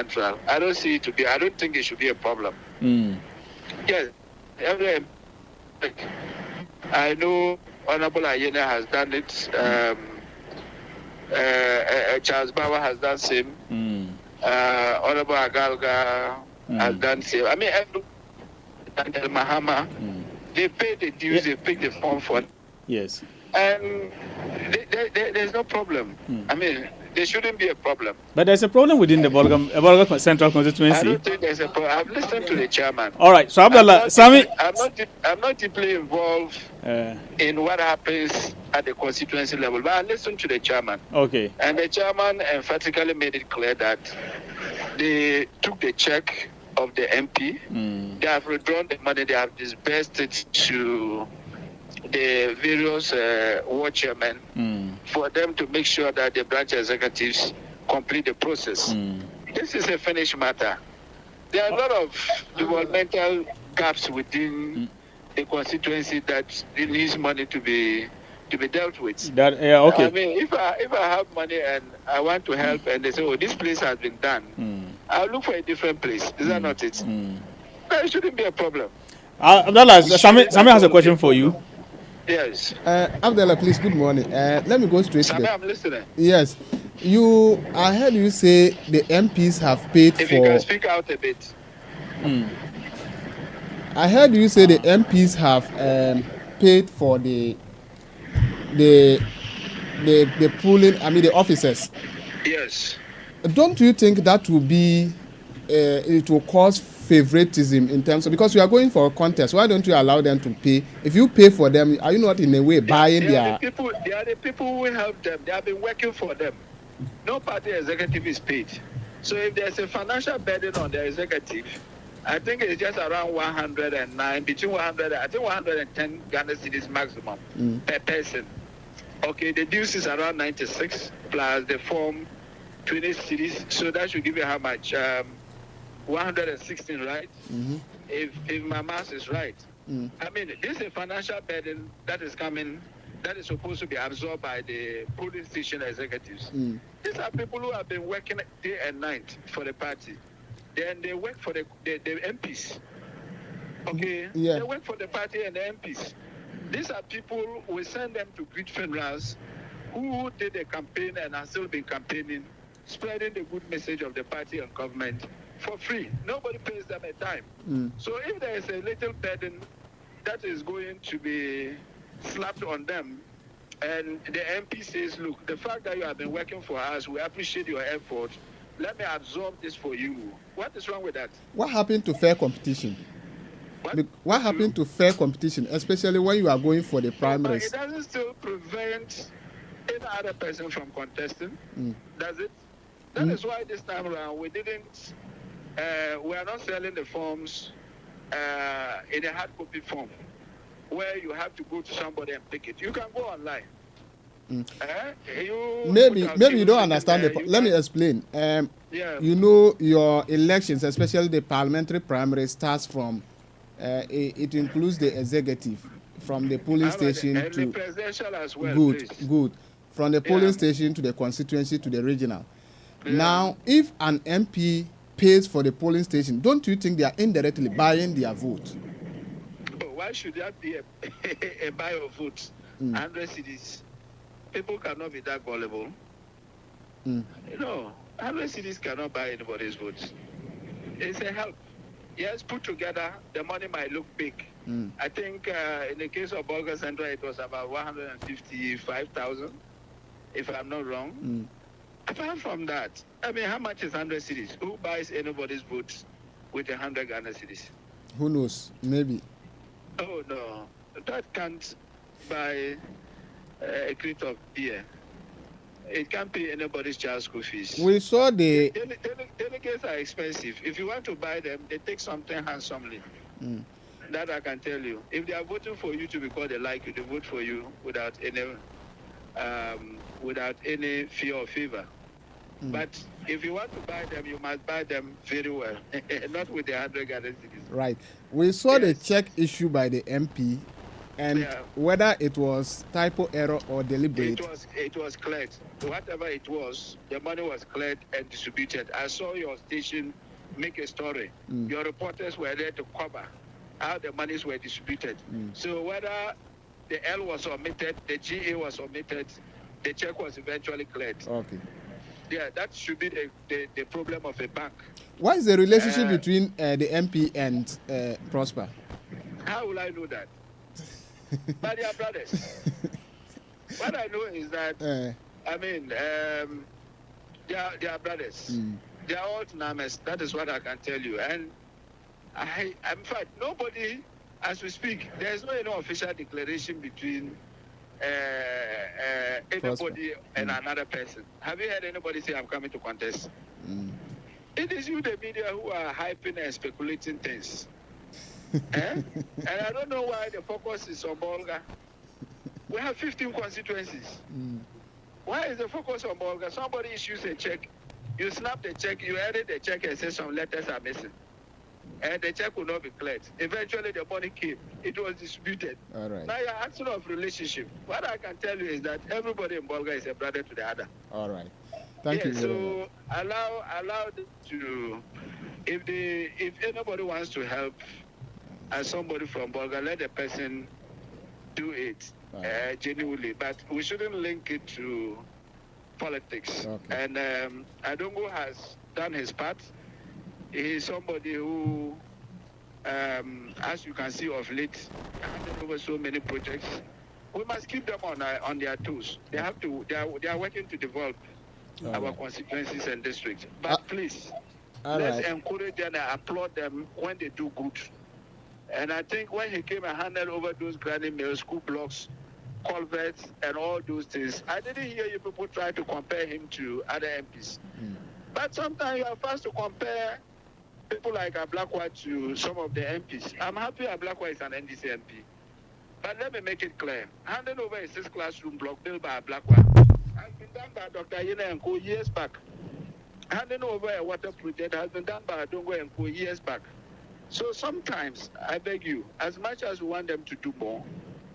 Central. I don't think it should be a problem. Yes, I know Honorable Ayena has done it. Charles Bauer has done same. Honorable Agalga has done same. I mean, Daniel Mahama, they pay the dues, they pick the form for it. Yes. And there's no problem. I mean, there shouldn't be a problem. But there's a problem within the Bolga Central constituency. I don't think there's a problem. I've listened to the chairman. All right. So, Abdallah, Sami. I'm not deeply involved in what happens at the constituency level, but I listened to the chairman. Okay. And the chairman emphatically made it clear that they took the check of the MP. They have withdrawn the money. They have disbursed it to the various ward chairmen for them to make sure that the branch executives complete the process. This is a finished matter. There are a lot of developmental gaps within the constituency that it needs money to be dealt with. Okay. I mean, if I have money and I want to help, and they say, "Oh, this place has been done," I'll look for a different place. Is that not it? No, it shouldn't be a problem. Abdallah, Sami has a question for you. Yes. Abdallah, please, good morning. Let me go straight to I'm listening. Yes. I heard you say the MPs have paid if for... you can speak out a bit. I heard you say the MPs have paid for the pooling, the officers. Yes. Don't you think that will be... it will cause favoritism in terms of, because you are going for a contest, why don't you allow them to pay? If you pay for them, are you not in a way buying they are the people who help them. They have been working for them. No party executive is paid. So if there's a financial burden on the executive, I think it's just around 109, between 100, I think 110 Ghana cedis maximum per person. Okay, the dues is around 96 plus the form 20 cedis. So that should give you how much? 116, right? If my math is right. I mean, this is a financial burden that is coming, that is supposed to be absorbed by the polling station executives. These are people who have been working day and night for the party. Then they work for the MPs. Okay? Yeah. They work for the party and the MPs. These are people, we send them to greet funerals who did the campaign and have still been campaigning, spreading the good message of the party and government for free. Nobody pays them a dime. So if there is a little burden that is going to be slapped on them, and the MP says, look, the fact that you have been working for us, we appreciate your effort. Let me absorb this for you. What is wrong with that? What happened to fair competition? What happened to fair competition, especially when you are going for the primaries? But it doesn't still prevent any other person from contesting, does it? That is why this time around we didn't. We are not selling the forms in a hard copy form where you have to go to somebody and pick it. You can go online. Maybe you don't understand. Let me explain. You know, your elections, especially the parliamentary primary, starts from, it includes the executive, from the polling station to... the presidential as well. Good. From the polling station to the constituency to the regional. Now, if an MP pays for the polling station, don't you think they are indirectly buying their vote? Why should that be a buy of votes? 100 cedis. People cannot be that gullible. 100 cedis cannot buy anybody's votes. It's a help. Yes, put together, the money might look big. I think in the case of Bolga Central, it was about 155,000, if I'm not wrong. Apart from that, I mean, how much is 100 cedis? Who buys anybody's votes with 100 Ghana cedis? Who knows? Maybe. Oh, no. That can't buy a crate of beer. It can't pay anybody's child school fees. We saw the... Delegates are expensive. If you want to buy them, they take something handsomely. That I can tell you. If they are voting for you to be called, they like you, they vote for you without any fear or favor. But if you want to buy them, you must buy them very well, not with the 100 Ghana cedis. Right. We saw the check issued by the MP And whether it was typo error or deliberate, it was cleared. Whatever it was, the money was cleared and distributed. I saw your station make a story. Your reporters were there to cover how the monies were distributed. So whether the L was omitted, the GA was omitted, the check was eventually cleared. Okay. Yeah, that should be the problem of a bank. What is the relationship between the MP and Prosper? How will I know that? But they are brothers. What I know is that, I mean, they are brothers. They are all Names. That is what I can tell you. And in fact, nobody, as we speak, there is no any official declaration between anybody and another person. Have you heard anybody say, I'm coming to contest? It is you, the media, who are hyping and speculating things. And I don't know why the focus is on Bolga. We have 15 constituencies. Why is the focus on Bolga? Somebody issues a check. You snap the check, you edit the check and say some letters are missing. And the check will not be cleared. Eventually the money came. It was distributed. All right. Now you're asking of relationship. What I can tell you is that everybody in Bolga is a brother to the other. All right. Thank you. So allow them to, if anybody wants to help as somebody from Bolga, let the person do it genuinely. But we shouldn't link it to politics. Okay. And Adongo has done his part. He is somebody who, as you can see of late, handed over so many projects. We must keep them on their toes. They have to. They are working to develop our constituencies and districts. But please, let's encourage them and applaud them when they do good. And I think when he came and handed over those granny mills, school blocks, culverts, and all those things, I didn't hear you people try to compare him to other MPs. But sometimes you are fast to compare people like Ablakwa to some of the MPs. I'm happy Ablakwa is an NDC MP. But let me make it clear. Handing over a 6 classroom block built by Ablakwa has been done by Dr. Yena and Co. years back. Handing over a water project has been done by Adongo and Co. years back. So sometimes, I beg you, as much as we want them to do more,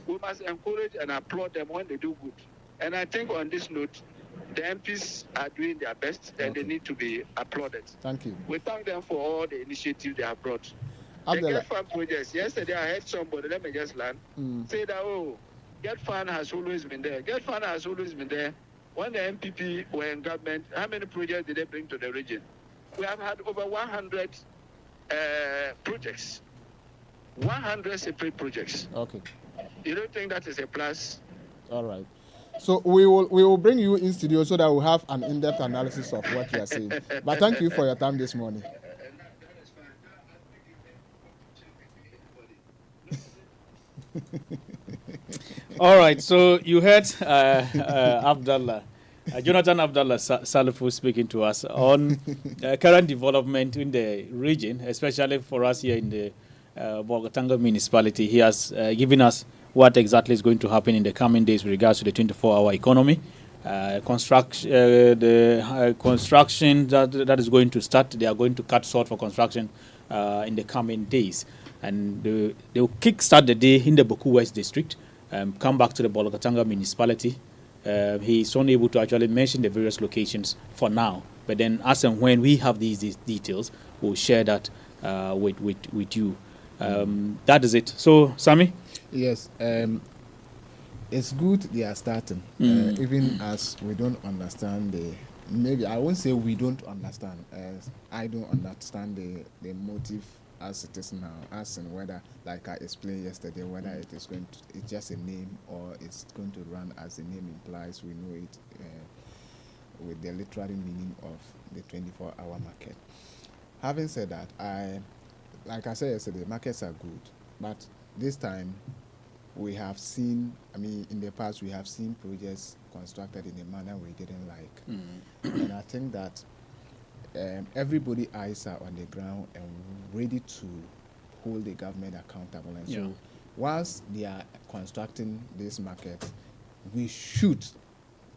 we must encourage and applaud them when they do good. And I think on this note, the MPs are doing their best and they need to be applauded. Thank you. We thank them for all the initiatives they have brought. The Get Fund projects, yesterday I heard somebody, let me just land, say that, Get Fund has always been there. Get Fund has always been there. When the MPP were in government, how many projects did they bring to the region? We have had over 100 projects. 100 separate projects. Okay. You don't think that is a plus? All right. So we will bring you in studio so that we'll have an in-depth analysis of what you are saying. But thank you for your time this morning. All right, so you heard Abdallah, Jonathan Abdallah Salifu speaking to us on current development in the region, especially for us here in the Bolgatanga municipality. He has given us what exactly is going to happen in the coming days with regards to the 24-hour economy. Construction that is going to start. They are going to cut short for construction in the coming days. And they will kickstart the day in the Boku West district, come back to the Bolgatanga municipality. He's only able to actually mention the various locations for now. But then as and when we have these details, we'll share that with you. That is it. So, Sammy? Yes. It's good they are starting, even as we don't understand maybe I won't say we don't understand, as I don't understand the motive as it is now, as in whether, like I explained yesterday, whether it is going to, it's just a name or it's going to run as the name implies. We know it with the literary meaning of the 24-hour market. Having said that, like I said yesterday, markets are good, but this time we have seen, in the past we have seen projects constructed in a manner we didn't like. And I think that everybody's eyes are on the ground and ready to hold the government accountable. And so whilst they are constructing this market, we should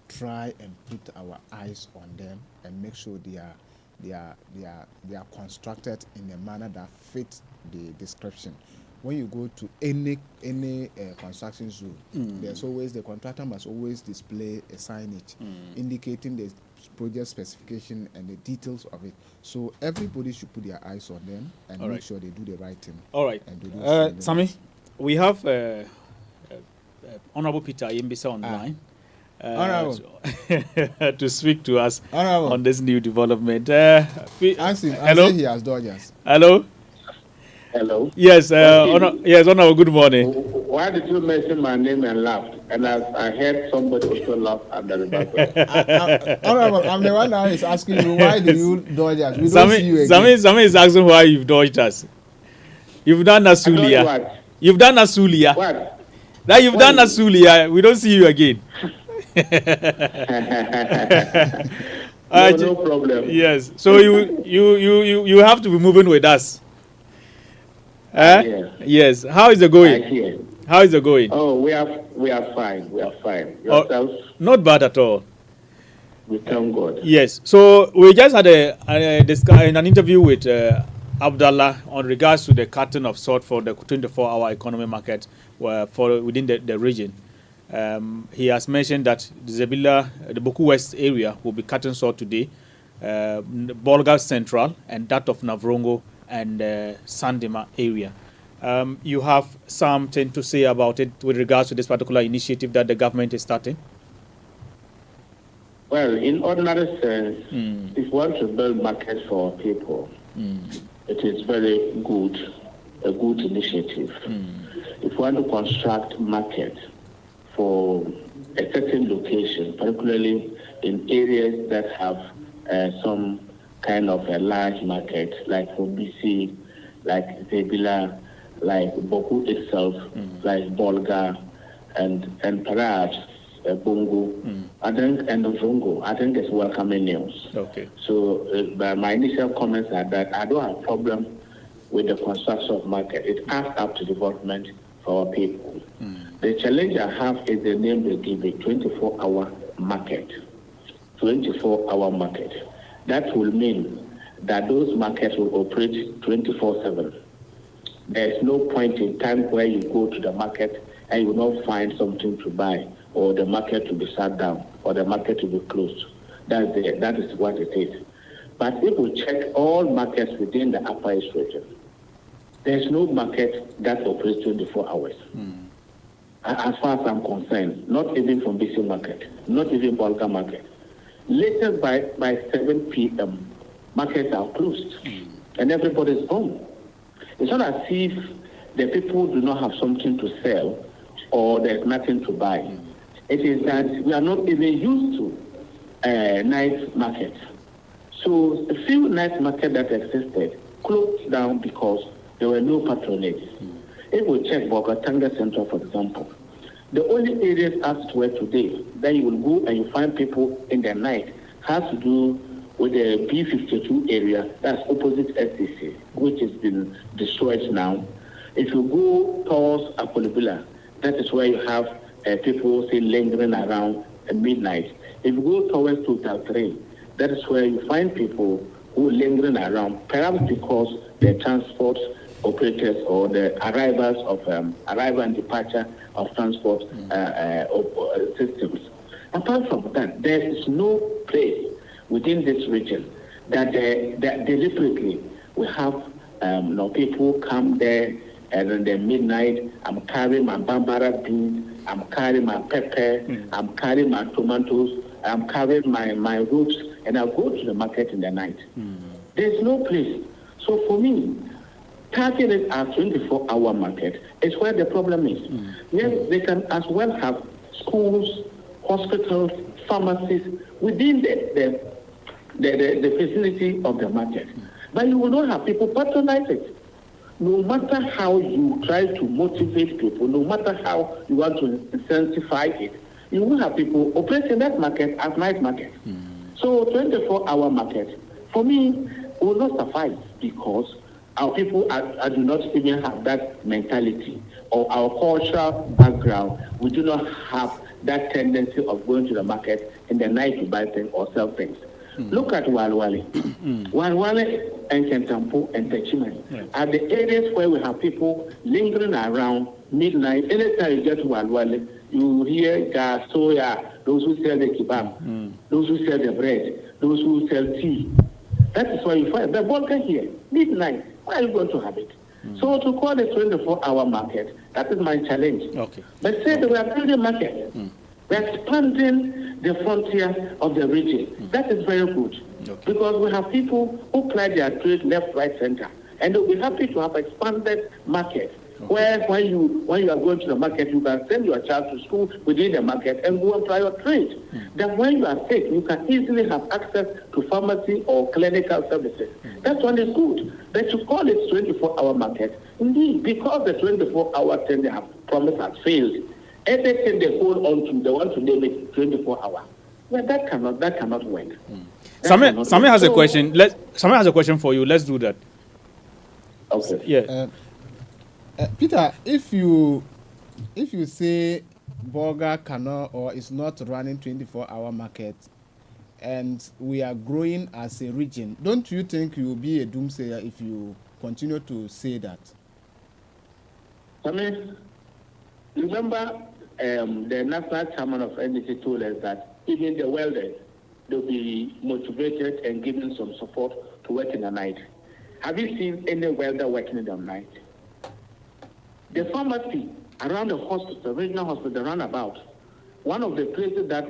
try and put our eyes on them and make sure they are constructed in a manner that fits the description. when you go to any construction zone, there's always, the contractor must always display a signage indicating the project specification and the details of it. So everybody should put their eyes on them and make sure they do the right thing. All right. Sammy, we have Honorable Peter Yimbisa on the line. To speak to us on this new development. Ask him. Hello? He has Dodgers. Hello? Hello? Yes, Honorable, good morning. Why did you mention my name and laugh? And I heard somebody also laugh at the background. Honorable, I'm the one now is asking you, why do you dodge us? We don't see you again. Sammy is asking why you've dodged us. You've done Nasulia. You've done Nasulia. What? That you've done Nasulia. We don't see you again. No problem. Yes. So you have to be moving with us. Yes. How is it going? How is it going? Oh, we are fine. We are fine. Yourself? Not bad at all. We thank God. Yes. So we just had an interview with Abdallah on regards to the cutting of salt for the 24-hour economy market for within the region. He has mentioned that the Zebila, the Boku West area, will be cutting salt today, Bolga Central, and that of Navrongo and Sandema area. You have something to say about it with regards to this particular initiative that the government is starting? Well, in ordinary sense, if we want to build markets for people, it is very good, a good initiative. If we want to construct market for a certain location, particularly in areas that have some kind of a large market, like Obisi, like Zebila, like Boku itself, like Bolga, and perhaps Bongo, I think, and Zongo, I think it's welcoming news. Okay. So my initial comments are that I don't have a problem with the construction of market. It adds up to development for our people. The challenge I have is the name they give it, 24-hour market. 24-hour market. That will mean that those markets will operate 24/7. There is no point in time where you go to the market and you will not find something to buy, or the market to be shut down, or the market to be closed. That is what it is. But if we check all markets within the Upper East region, there is no market that operates 24 hours. As far as I'm concerned, not even from BC market, not even Bolga market. Later by 7 p.m., markets are closed and everybody's home. It's not as if the people do not have something to sell or there's nothing to buy. It is that we are not even used to night markets. So the few night markets that existed closed down because there were no patronage. If we check Bogatanga Central, for example, the only areas as to where today that you will go and you find people in the night has to do with the B52 area, that's opposite SCC, which has been destroyed now. If you go towards Akolibila, that is where you have people say lingering around at midnight. If you go towards Total 3, that is where you find people who are lingering around, perhaps because the transport operators or the arrivals of arrival and departure of transport systems. Apart from that, there is no place within this region that deliberately we have people come there and in the midnight, I'm carrying my bambara beans, I'm carrying my pepper, I'm carrying my tomatoes, I'm carrying my roots, and I go to the market in the night. There's no place. So for me, targeting it as 24-hour market is where the problem is. Yes, they can as well have schools, hospitals, pharmacies within the vicinity of the market. But you will not have people patronize it. No matter how you try to motivate people, no matter how you want to incentivize it, you will have people operating that market as night market. So 24-hour market, for me, will not suffice because our people do not even have that mentality, or our cultural background. We do not have that tendency of going to the market in the night to buy things or sell things. Look at Walwale. Walwale and Kentampo and Techiman are the areas where we have people lingering around midnight. Anytime you get to Walwale, you hear gas, soya, those who sell the kebab, those who sell the bread, those who sell tea. That is why you find the vodka here, midnight. Why are you going to have it? So to call it 24-hour market, that is my challenge. Okay. But say that we are building market. We are expanding the frontier of the region. That is very good. Okay. Because we have people who ply their trade left, right, center. And they'll be happy to have expanded market. Okay. Where when you are going to the market, you can send your child to school within the market and go and try your trade. Then when you are sick, you can easily have access to pharmacy or clinical services. That one is good. But to call it 24-hour market, indeed, because the 24-hour thing they have promised has failed. Everything they hold on to, they want to name it 24-hour. Well, that cannot work. Samir has a question. Samir has a question for you. Let's do that. Okay. Yeah. Peter, if you say Bolga cannot or is not running 24-hour market, and we are growing as a region, don't you think you will be a doomsayer if you continue to say that? I mean, remember the national chairman of NDC told us that even the welders, they'll be motivated and given some support to work in the night. Have you seen any welder working in the night? The pharmacy around the hospital, regional hospital, the runabout, one of the places that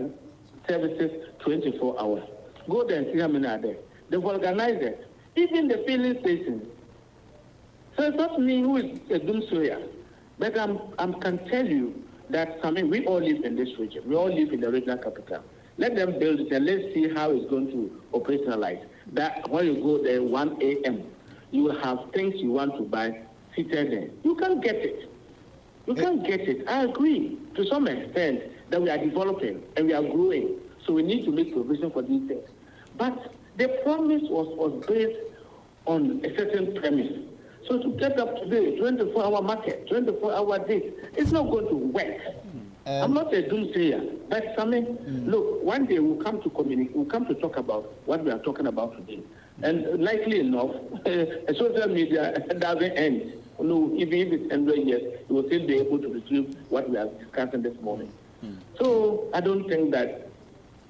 services 24 hours. Go there and see how many are there. They've organized it. Even the filling stations. So it's not me who is a doomsayer, but I can tell you that we all live in this region. We all live in the regional capital. Let them build it and let's see how it's going to operationalize. That when you go there 1 a.m., you will have things you want to buy seated there. You can't get it. You can't get it. I agree to some extent that we are developing and we are growing. So we need to make provision for these things. But the promise was based on a certain premise. So to get up today, 24-hour market, 24-hour date, it's not going to work. I'm not a doomsayer, but look, one day we'll come to communicate, we'll come to talk about what we are talking about today. And likely enough, social media doesn't end. No, even if it's 100 years, we will still be able to retrieve what we are discussing this morning. So I don't think that,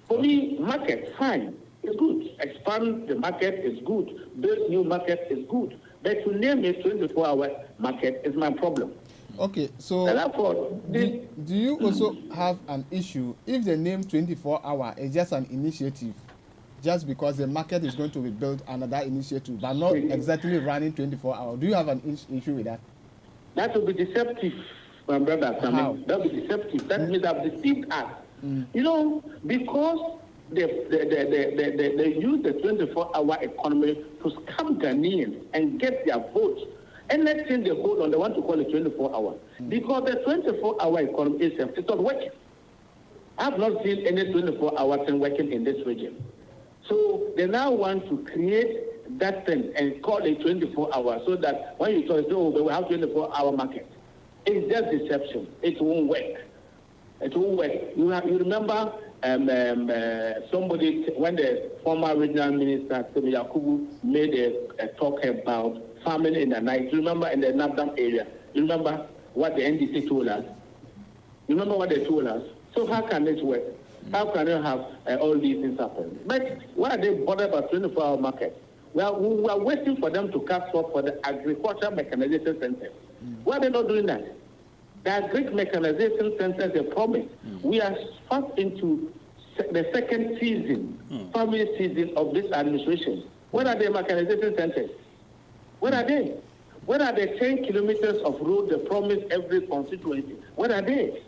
for me, market, fine, it's good. Expand the market is good. Build new market is good. But to name a 24-hour market is my problem. Okay, so do you also have an issue if the name 24-hour is just an initiative, just because the market is going to be built another initiative, but not exactly running 24 hours? Do you have an issue with that? That will be deceptive, my brother. How? That will be deceptive. That means I've deceived us. You know, because they use the 24-hour economy to scam Ghanaians and get their votes. Anything they hold on, they want to call it 24 hours. Because the 24-hour economy itself is not working. I have not seen any 24-hour thing working in this region. So they now want to create that thing and call it 24 hours so that when you talk, oh, we have 24-hour market. It's just deception. It won't work. It won't work. You remember somebody, when the former regional minister, Tony Yakubu, made a talk about farming in the night. You remember in the Nabdam area? You remember what the NDC told us? You remember what they told us? So how can it work? How can you have all these things happen? But why are they bothered about 24-hour market? Well, we are waiting for them to cast off for the agricultural mechanization center. Why are they not doing that? The agric mechanization center is a promise. We are fast into the second season, farming season of this administration. Where are the mechanization centers? Where are they? Where are the 10 kilometers of road they promise every constituency? Where are they?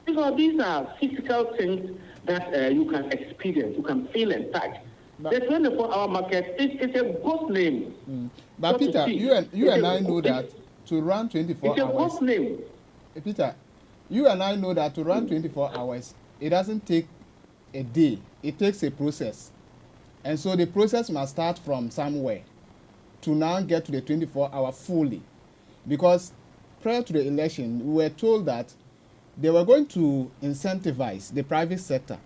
Because these are physical things that you can experience, you can feel and touch. The 24-hour market is a ghost name. But Peter, you and I know that to run 24 hours... It's a ghost name. Peter, you and I know that to run 24 hours, it doesn't take a day. It takes a process. And so the process must start from somewhere to now get to the 24-hour fully. Because prior to the election, we were told that they were going to incentivize the private sector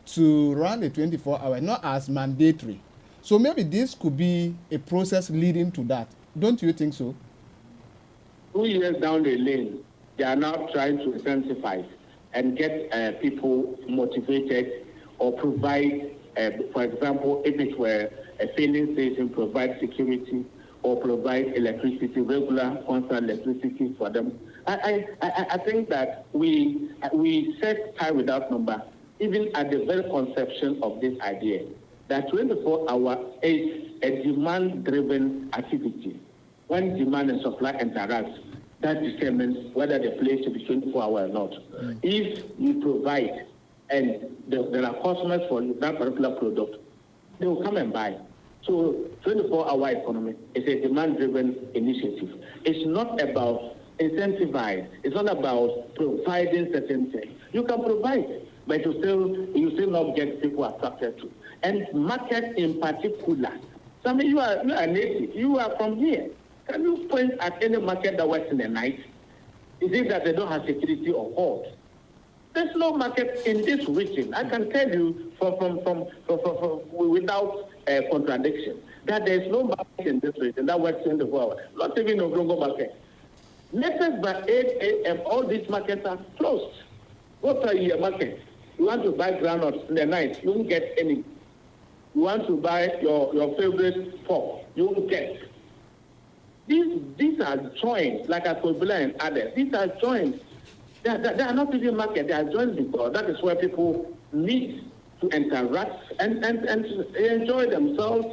to run a 24-hour, not as mandatory. So maybe this could be a process leading to that. Don't you think so? 2 years down the lane, they are now trying to incentivize and get people motivated or provide, for example, if it were a filling station, provide security or provide electricity, regular constant electricity for them. I think that we set time without number, even at the very conception of this idea, that 24-hour is a demand-driven activity. When demand and supply interact, that determines whether the place should be 24 hours or not. If you provide and there are customers for that particular product, they will come and buy. So 24-hour economy is a demand-driven initiative. It's not about incentivize. It's not about providing certain things. You can provide, but you still not get people attracted to. And market in particular. So I mean, you are native. You are from here. Can you point at any market that works in the night? Is it that they don't have security or hold? There's no market in this region. I can tell you from without contradiction that there's no market in this region that works in the world. Not even a Orongo market. Latest by 8 a.m., all these markets are closed. Go to your market. You want to buy groundnuts in the night, you won't get any. You want to buy your favorite pork, you won't get. These are joints, like Akobila and others. These are joints. They are not even market. They are joints because that is where people meet to interact and enjoy themselves,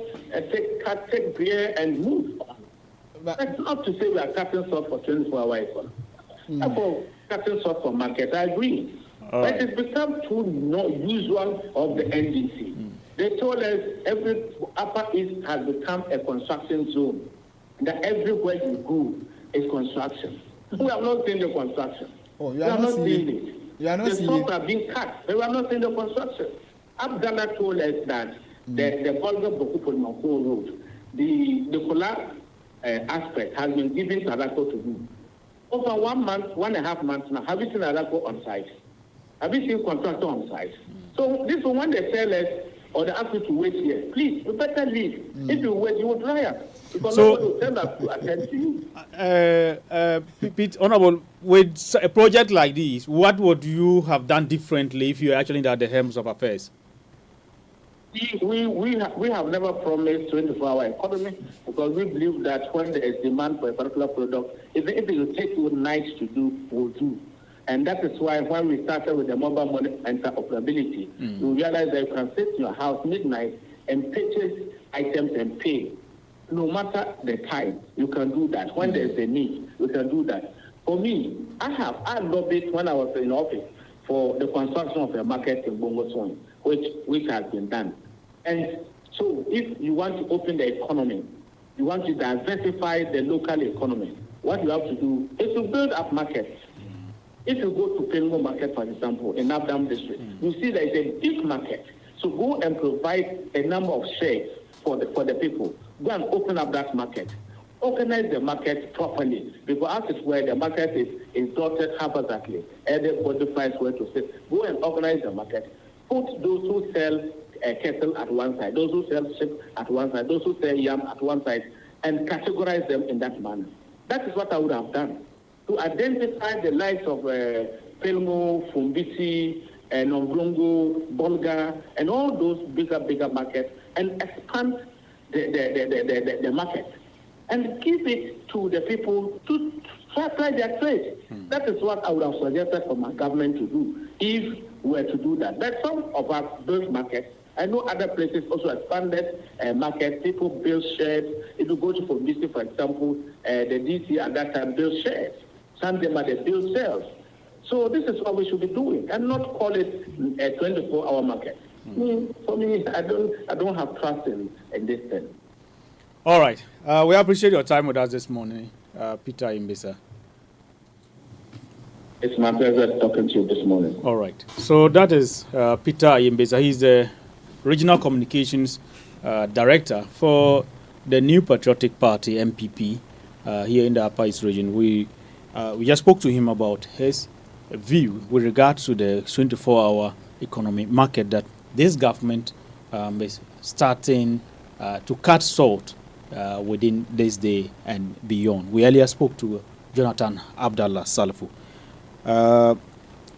take beer and move. That's not to say we are cutting short for 24-hour economy. For cutting short for market, I agree. But it's become too usual of the NDC. They told us every Upper East has become a construction zone. That everywhere you go is construction. We have not seen the construction. We are not seeing it. The stocks are being cut. We are not seeing the construction. Abdallah told us that the Volga Bokupo Road, the Kola aspect has been given to Arako to do. Over 1 month, 1.5 months now, have you seen Arako on site? Have you seen contractor on site? So this one, when they tell us, or they ask you to wait here, please, you better leave. If you wait, you will dry up. Because nobody will tell us to attend to you. Pete, Honorable, with a project like this, what would you have done differently if you actually at the helms of affairs? We have never promised 24-hour economy because we believe that when there is demand for a particular product, even if it will take you nights to do, we'll do. And that is why when we started with the mobile money interoperability, you realize that you can sit in your house midnight and purchase items and pay. No matter the time, you can do that. When there is a need, you can do that. For me, I lobbied when I was in office for the construction of a market in Bongo, which has been done. And so if you want to open the economy, you want to diversify the local economy, what you have to do is to build up markets. If you go to Pelmo market, for example, in Abdam district, you see there is a big market. So go and provide a number of shares for the people. Go and open up that market. Organize the market properly. Because as it's where the market is dotted haphazardly, everybody finds where to sit. Go and organize the market. Put those who sell cattle at one side, those who sell sheep at one side, those who sell yam at one side, and categorize them in that manner. That is what I would have done. To identify the likes of Pelmo, Fumbisi, Nonglongo, Bolga, and all those bigger markets, and expand the market and give it to the people to try their trade. That is what I would have suggested for my government to do if we were to do that. But some of us build markets. I know other places also expanded markets. People build shares. If you go to Fumbisi, for example, the DC at that time built shares. Sandema, they build sales. So this is what we should be doing, and not call it a 24-hour market. For me, I don't have trust in this thing. All right. We appreciate your time with us this morning, Peter Imbesa. It's my pleasure talking to you this morning. All right. So that is Peter Imbesa. He's the Regional Communications Director for the New Patriotic Party, MPP, here in the Upper East region. We just spoke to him about his view with regards to the 24-hour economy market that this government is starting to cut salt within this day and beyond. We earlier spoke to Jonathan Abdallah Salifu.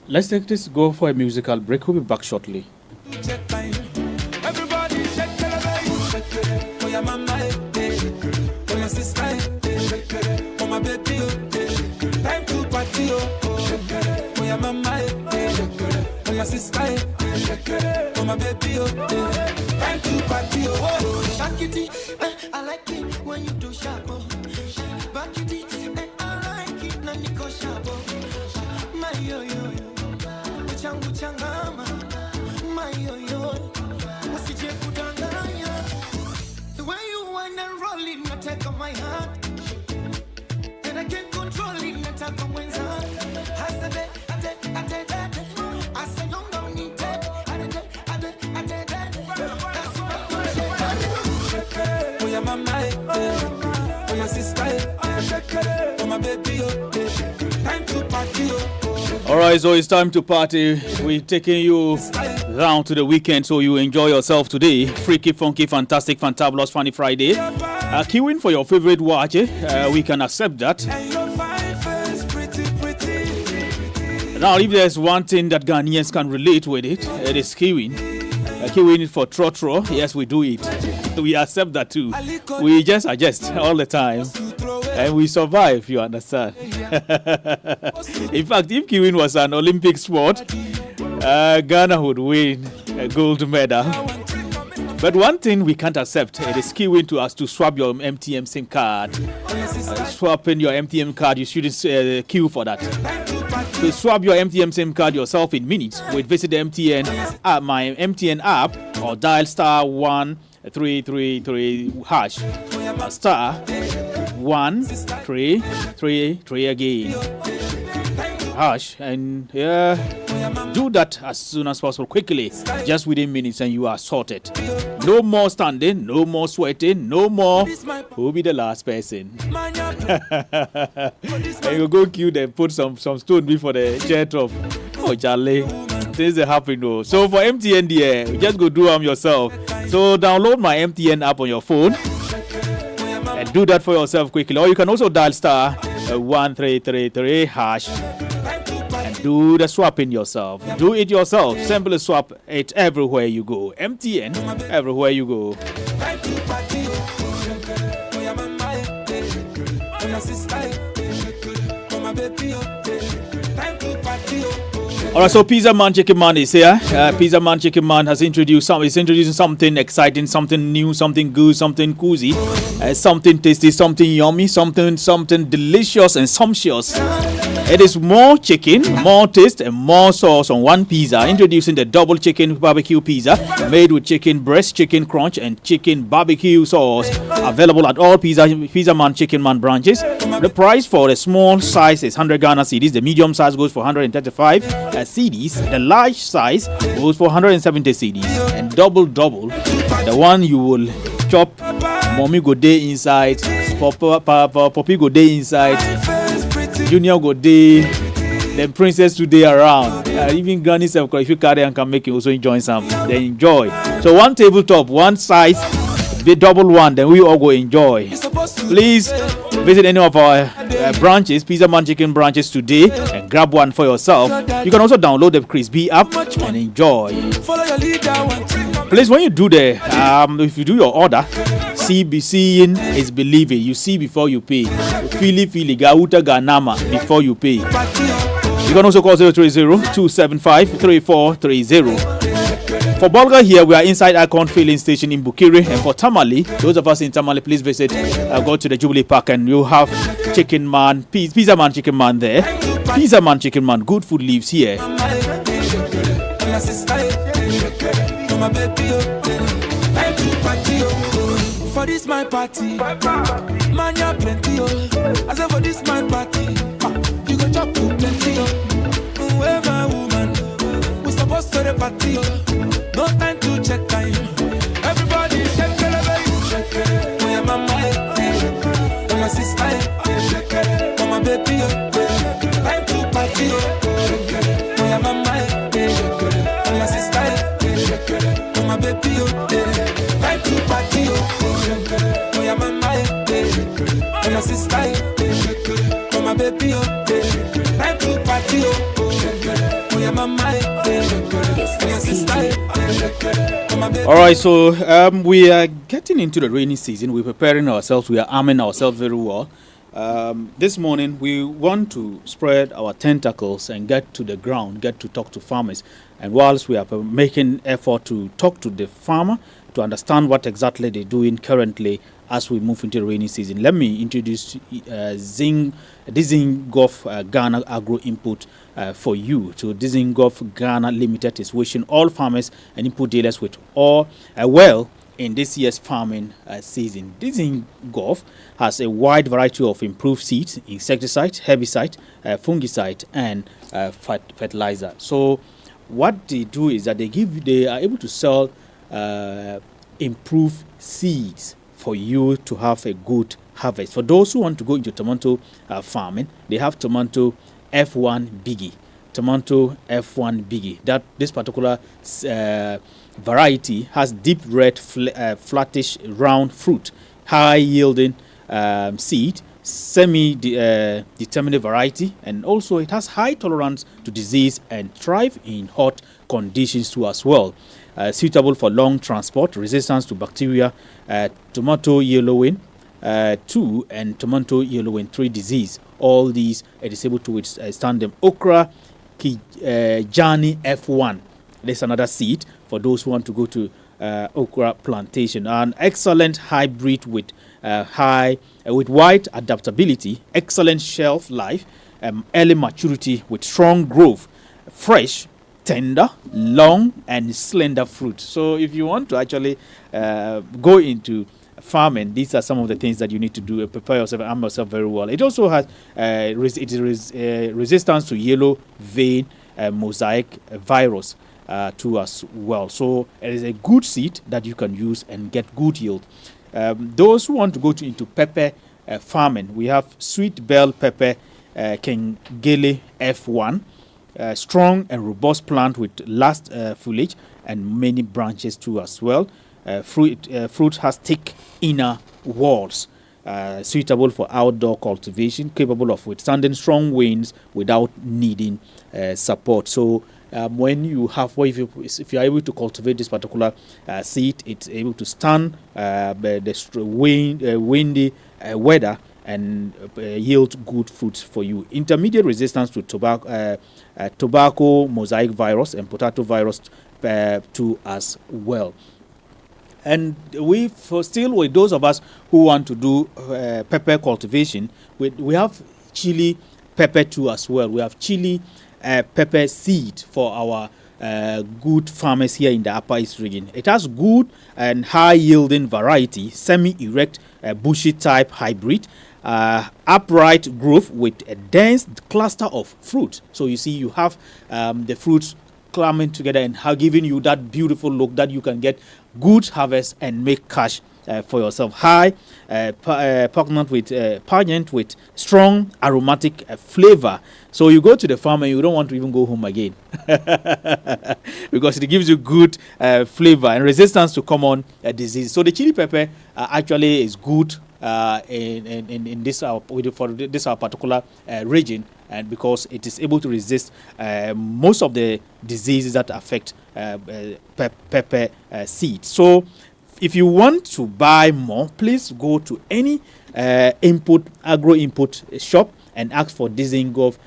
Let's take this, go for a musical break. We'll be back shortly. I like it when you do sharp. Back it, I like it na niko sharp. My yo yo, uchangu changama. My yo yo, usije kudanganya. The way you wanna roll it, not take on my heart. And I can't control it, not take on my heart. I say no, no need that. All right, so it's time to party. We're taking you down to the weekend so you enjoy yourself today. Freaky, funky, fantastic, fantabulous, funny Friday. Queuing for your favorite watch. We can accept that. Now, if there's one thing that Ghanaians can relate with it is queuing. Queuing it for trotro. Yes, we do it. We accept that too. We just adjust all the time. And we survive, you understand. In fact, if queuing was an Olympic sport, Ghana would win a gold medal. But one thing we can't accept is queuing to us to swap your MTN SIM card. Swapping your MTN card, you shouldn't queue for that. To swap your MTN SIM card yourself in minutes, visit the MTN app, my MTN app, or dial *1333# *133 again hash, and do that as soon as possible, quickly, just within minutes, and you are sorted. No more standing, no more sweating, no more who'll be the last person. And you go queue them, put some stone before the chair top. Oh Charlie, things are happening though. So for MTN there, just go do them yourself. So download my MTN app on your phone and do that for yourself quickly. Or you can also dial *1333# and do the swapping yourself. Do it yourself. Simply swap it everywhere you go. MTN, everywhere you go. All right, so Pizza Man Chicken Man is here. Pizza Man Chicken Man is introducing something exciting, something new, something good, something cozy, something tasty, something yummy, something delicious and sumptuous. It is more chicken, more taste, and more sauce on one pizza. Introducing the double chicken barbecue pizza made with chicken breast, chicken crunch, and chicken barbecue sauce. Available at all Pizza Man Chicken Man branches. The price for the small size is 100 Ghana cedis. The medium size goes for 135 cedis. The large size goes for 170 cedis. And double, the one you will chop. Mommy go day inside. Poppy go day inside. Junior go day, then princess today around. Even granny self, if you carry and can make it also enjoy some, then enjoy. So one tabletop, one size, the double one, then we all go enjoy. Please visit any of our branches, Pizza Man Chicken branches today, and grab one for yourself. You can also download the Crispy app and enjoy. Please, when you do if you do your order, seeing is believing. You see before you pay. Fili gauta ganama before you pay. You can also call 030-275-3430. For Bulga here, we are inside Icon Filling Station in Bukiri, and for Tamale, those of us in Tamale, please visit, go to the Jubilee Park, and you have Chicken Man, Pizza Man Chicken Man there. Pizza Man Chicken Man, good food lives here. For this my party, man ya plenty oh. I say for this my party, you go chop plenty oh. Where my woman, we supposed to the party oh. No time to check time. Everybody shake it, shake it. Where my mama, where my sister, shake it. Where my baby oh. Time to party oh. Where my mama, where my sister, shake it. baby, oh, eh. Time to party, oh, oh, yeah, mama, eh. Oh, my sister, eh. Oh, my baby, oh, eh. Time to party, oh, oh, yeah, mama, eh. Oh, my sister, eh. Oh, my baby. All right, so we are getting into the rainy season. We're preparing ourselves. We are arming ourselves very well. This morning, we want to spread our tentacles and get to the ground, get to talk to farmers. And whilst we are making effort to talk to the farmer, to understand what exactly they're doing currently as we move into the rainy season, let me introduce Dizingov Ghana Agro Input for you. So Dizingov Ghana Limited is wishing all farmers and input dealers with all well in this year's farming season. Dizingov has a wide variety of improved seeds, insecticide, herbicide, fungicide, and fertilizer. So what they do is that they are able to sell improved seeds for you to have a good harvest. For those who want to go into tomato farming, they have tomato F1 Biggie. Tomato F1 Biggie. That this particular variety has deep red, flattish, round fruit, high yielding seed, semi-determinate variety, and also it has high tolerance to disease and thrive in hot conditions too as well. Suitable for long transport, resistance to bacteria, tomato yellowing 2 and tomato yellowing 3 disease. All these it is able to withstand them. Okra Kijani F1. There's another seed for those who want to go to okra plantation. An excellent hybrid with with wide adaptability, excellent shelf life, early maturity with strong growth, fresh, tender, long, and slender fruit. So if you want to actually go into farming, these are some of the things that you need to do. Prepare yourself, arm yourself very well. It also has resistance to yellow vein mosaic virus too as well. So it is a good seed that you can use and get good yield. Those who want to go into pepper farming, we have sweet bell pepper Kengele F1. Strong and robust plant with last foliage and many branches too as well. Fruit has thick inner walls, suitable for outdoor cultivation, capable of withstanding strong winds without needing support. So when you have, if you are able to cultivate this particular seed, it's able to stand the windy weather and yield good fruits for you. Intermediate resistance to tobacco mosaic virus and potato virus too as well. And with those of us who want to do pepper cultivation, we have chili pepper too as well. We have chili pepper seed for our good farmers here in the Upper East region. It has good and high yielding variety, semi-erect bushy type hybrid, upright growth with a dense cluster of fruit. So you see you have the fruits clumping together and giving you that beautiful look that you can get good harvest and make cash for yourself. High pungent with strong aromatic flavor. So you go to the farm and you don't want to even go home again because it gives you good flavor and resistance to common disease. So the chili pepper actually is good in this our particular region, and because it is able to resist most of the diseases that affect pepper seeds. So if you want to buy more, please go to any agro input shop and ask for Dizingov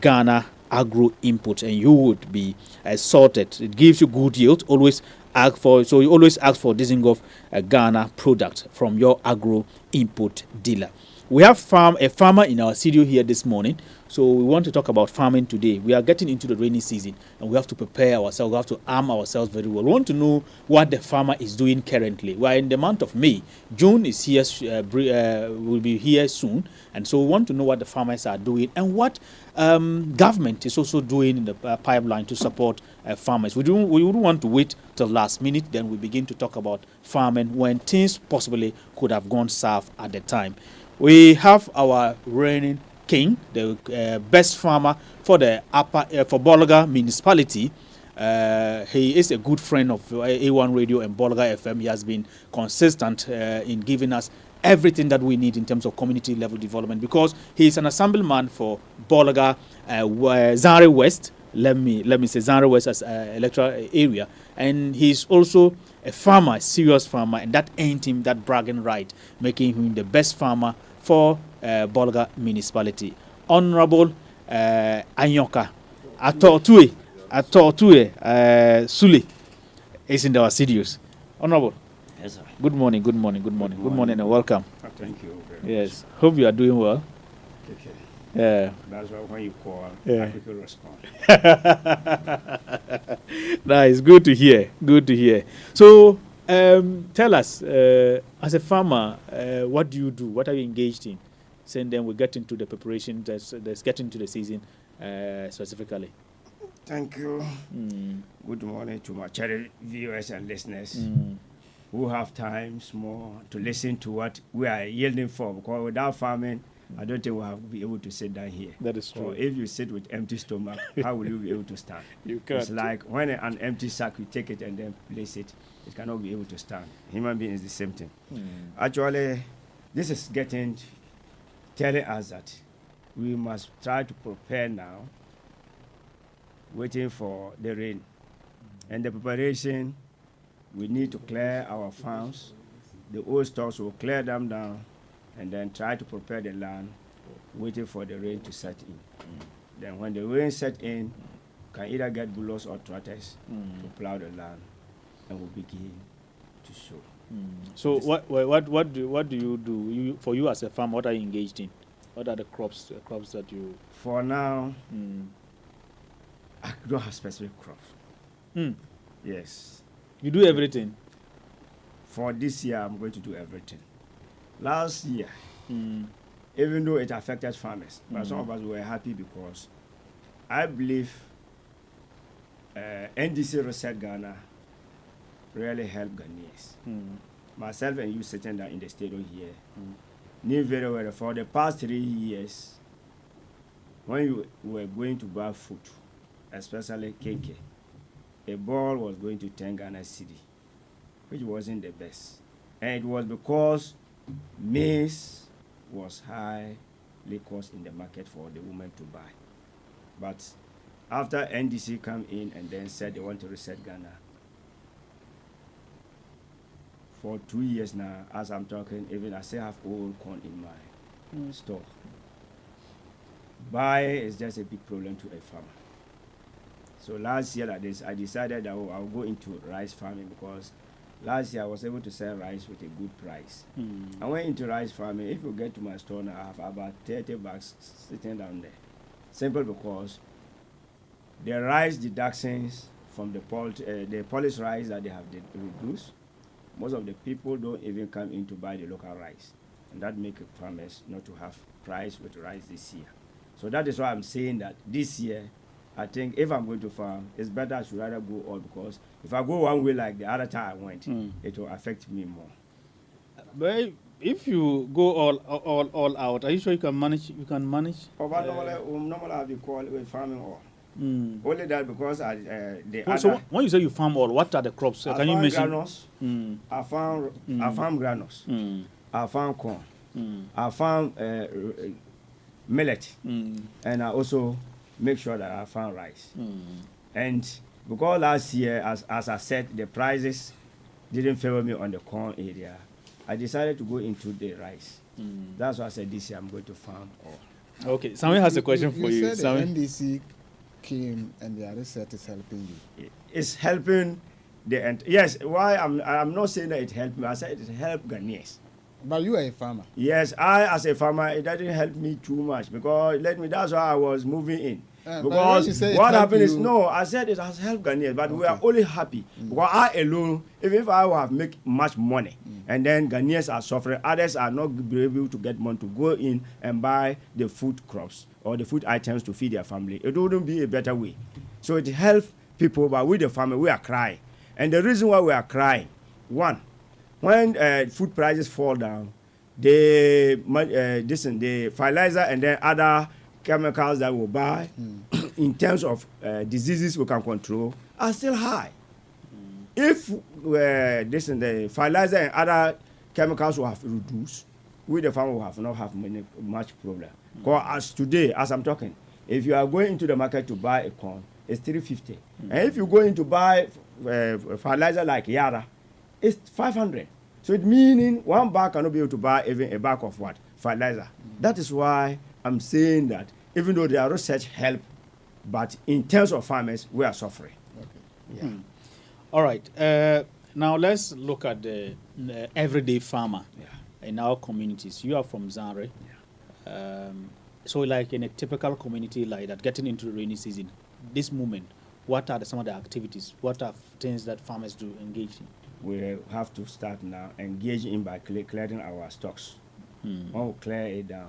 Ghana Agro Input, and you would be sorted. It gives you good yield. You always ask for Dizingov Ghana product from your agro input dealer. We have a farmer in our studio here this morning, so we want to talk about farming today. We are getting into the rainy season, and we have to prepare ourselves. We have to arm ourselves very well. We want to know what the farmer is doing currently. We are in the month of May. June is here, will be here soon, and so we want to know what the farmers are doing and what government is also doing in the pipeline to support farmers. We wouldn't want to wait till last minute, then we begin to talk about farming when things possibly could have gone south at the time. We have our reigning king, the best farmer for the for Bolga municipality, He is a good friend of A1 Radio and Bolga FM. He has been consistent in giving us everything that we need in terms of community level development, because he is an assemblyman for Bolga, Zare West. Let me say Zare West as electoral area, and he's also a farmer, a serious farmer, and that earned him that bragging right, making him the best farmer for Bolga municipality. Honorable Anyoka Atotue Sule is in our studios. Honorable. Yes, sir. Good morning, and welcome. Thank you very much. Yes, hope you are doing well. Okay. Yeah. That's why when you call, Yeah. I quickly respond. Nice, good to hear. So, tell us, as a farmer, what do you do? What are you engaged in? Saying then we get into the preparation, let's get into the season specifically. Thank you. Mm. Good morning to my charity viewers and listeners Mm. who have time more to listen to what we are yielding for. Because without farming, I don't think we'll have be able to sit down here. That is true. Or if you sit with empty stomach, how will you be able to stand? You can't. It's like when an empty sack, you take it and then place it, it cannot be able to stand. Human being is the same thing. Mm. Actually, this is telling us that we must try to prepare now, waiting for the rain. And the preparation, we need to clear our farms. The old stocks will clear them down and then try to prepare the land, waiting for the rain to set in. Then when the rain set in, can either get bullocks or tractors to plow the land, and we'll begin to sow. So what do you do? For you as a farmer, what are you engaged in? What are the crops that you? For now, I don't have specific crops. Yes. You do everything. For this year, I'm going to do everything. Last year, even though it affected farmers, but some of us were happy because I believe NDC Reset Ghana really helped Ghanaians. Myself and you sitting down in the studio here knew very well for the past 3 years, when you were going to buy food, especially KK, a ball was going to 10 Ghana cedi, which wasn't the best. And it was because maize was highly cost in the market for the women to buy. But after NDC come in and then said they want to reset Ghana, for 2 years now, as I'm talking, even I still have old corn in my store. Buy is just a big problem to a farmer. So last year like this, I decided that I'll go into rice farming, because last year I was able to sell rice with a good price. I went into rice farming. If you get to my store now, I have about 30 bags sitting down there. Simple because the rice deductions from the polished rice that they have reduced, most of the people don't even come in to buy the local rice. And that makes farmers not to have price with rice this year. So that is why I'm saying that this year, I think if I'm going to farm, it's better I should rather go all, because if I go one way like the other time I went, it will affect me more. But if you go all out, are you sure you can manage? Normally I'll be called with farming all. Only that because So when you say you farm all, what are the crops? Can you mention? Granules. I farm granules. I farm corn. I farm millet, and I also make sure that I farm rice. And because last year, as I said, the prices didn't favor me on the corn area, I decided to go into the rice. That's why I said this year I'm going to farm all. Okay, Sammy has a question for you. You said the NDC came and the reset is helping you. It's helping the end. Yes, why I'm not saying that it helped me. I said it helped Ghanaians. But you are a farmer. Yes, I as a farmer, it didn't help me too much, because that's why I was moving in. Because what happened is, no, I said it has helped Ghanaians, but we are only happy because I alone, even if I have make much money, and then Ghanaians are suffering, others are not able to get money to go in and buy the food crops or the food items to feed their family. It wouldn't be a better way. So it helps people, but with the family, we are crying. And the reason why we are crying, one, when food prices fall down, the fertilizer and then other chemicals that we buy in terms of diseases we can control are still high. If this and the fertilizer and other chemicals will have reduced, we the farmer will have not have much problem. Because as today, as I'm talking, if you are going into the market to buy a corn, it's 350. And if you go in to buy fertilizer like Yara, it's 500. So it meaning one bag cannot be able to buy even a bag of what? Fertilizer. That is why I'm saying that even though there are such help, but in terms of farmers, we are suffering. Okay. Yeah. All right. Now let's look at the everyday farmer in our communities. You are from Zanre. So like in a typical community like that, getting into the rainy season, this moment, what are some of the activities? What are things that farmers do engage in? We have to start now engaging in by clearing our stocks. When we clear it down,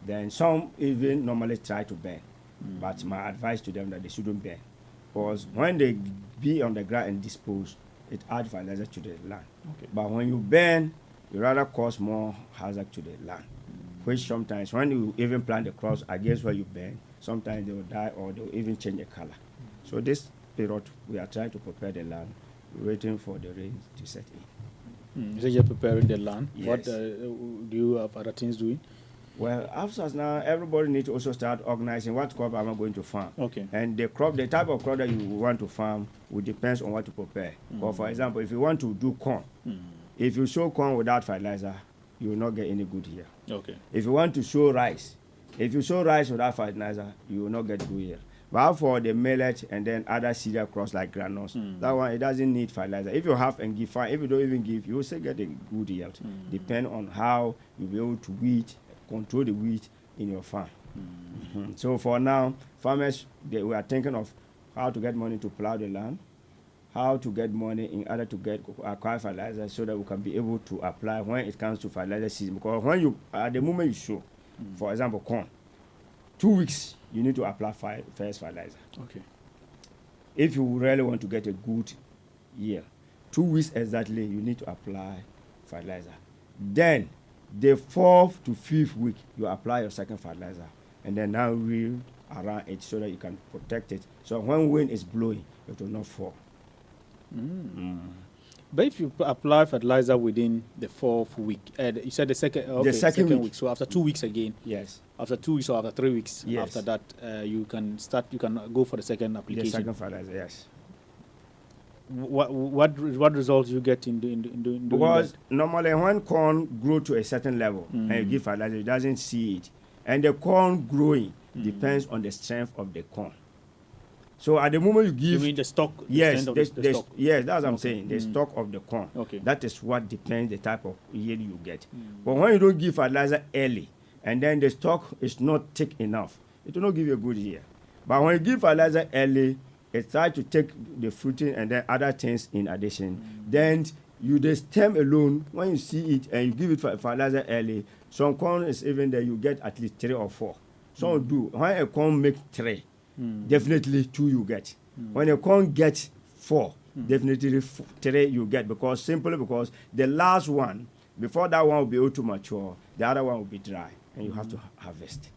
then some even normally try to burn. But my advice to them that they shouldn't burn. Because when they be on the ground and dispose, it adds fertilizer to the land. Okay. But when you burn, you rather cause more hazard to the land. Which sometimes when you even plant the crops against where you burn, sometimes they will die or they will even change the color. So this period, we are trying to prepare the land, waiting for the rain to set in. So you're preparing the land. Yes. What do you have other things doing? Well, after now, everybody needs to also start organizing what crop am I going to farm. Okay. And the type of crop that you want to farm will depends on what to prepare. For example, if you want to do corn, if you sow corn without fertilizer, you will not get any good yield. Okay. If you want to sow rice, if you sow rice without fertilizer, you will not get good yield. But for the millet and then other cereal crops like granules, that one, it doesn't need fertilizer. If you have and give, fine. If you don't even give, you will still get a good yield. Depend on how you'll be able to weed, control the weed in your farm. So for now, farmers, we are thinking of how to get money to plow the land, how to get money in order to acquire fertilizer so that we can be able to apply when it comes to fertilizer season. Because when you, at the moment you sow, for example, corn, 2 weeks, you need to apply first fertilizer. Okay. If you really want to get a good yield, 2 weeks exactly, you need to apply fertilizer. Then, the 4th to 5th week, you apply your second fertilizer. And then now reel around it so that you can protect it. So when wind is blowing, it will not fall. But if you apply fertilizer within the 4th week, you said the second, okay, The second week. So after 2 weeks again, Yes. after 2 weeks or after 3 weeks, Yes. after that, you can go for the second application. The second fertilizer, yes. What results you get in doing Because that? normally when corn grow to a certain level and you give fertilizer, it doesn't see it. And the corn growing depends on the strength of the corn. So at the moment you You give, mean the stock? yes, the end of the stock. yes, that's what I'm saying. The stock of the corn. Okay. That is what depends the type of yield you get. But when you don't give fertilizer early, and then the stock is not thick enough, it will not give you a good yield. But when you give fertilizer early, it tries to take the fruiting and then other things in addition. Then you the stem alone, when you see it and you give it fertilizer early, some corn is even there, you get at least 3 or 4. Some do. When a corn make 3, definitely 2 you get. When a corn gets 4, definitely 3 you get, simply because the last one, before that one will be able to mature, the other one will be dry and you have to harvest.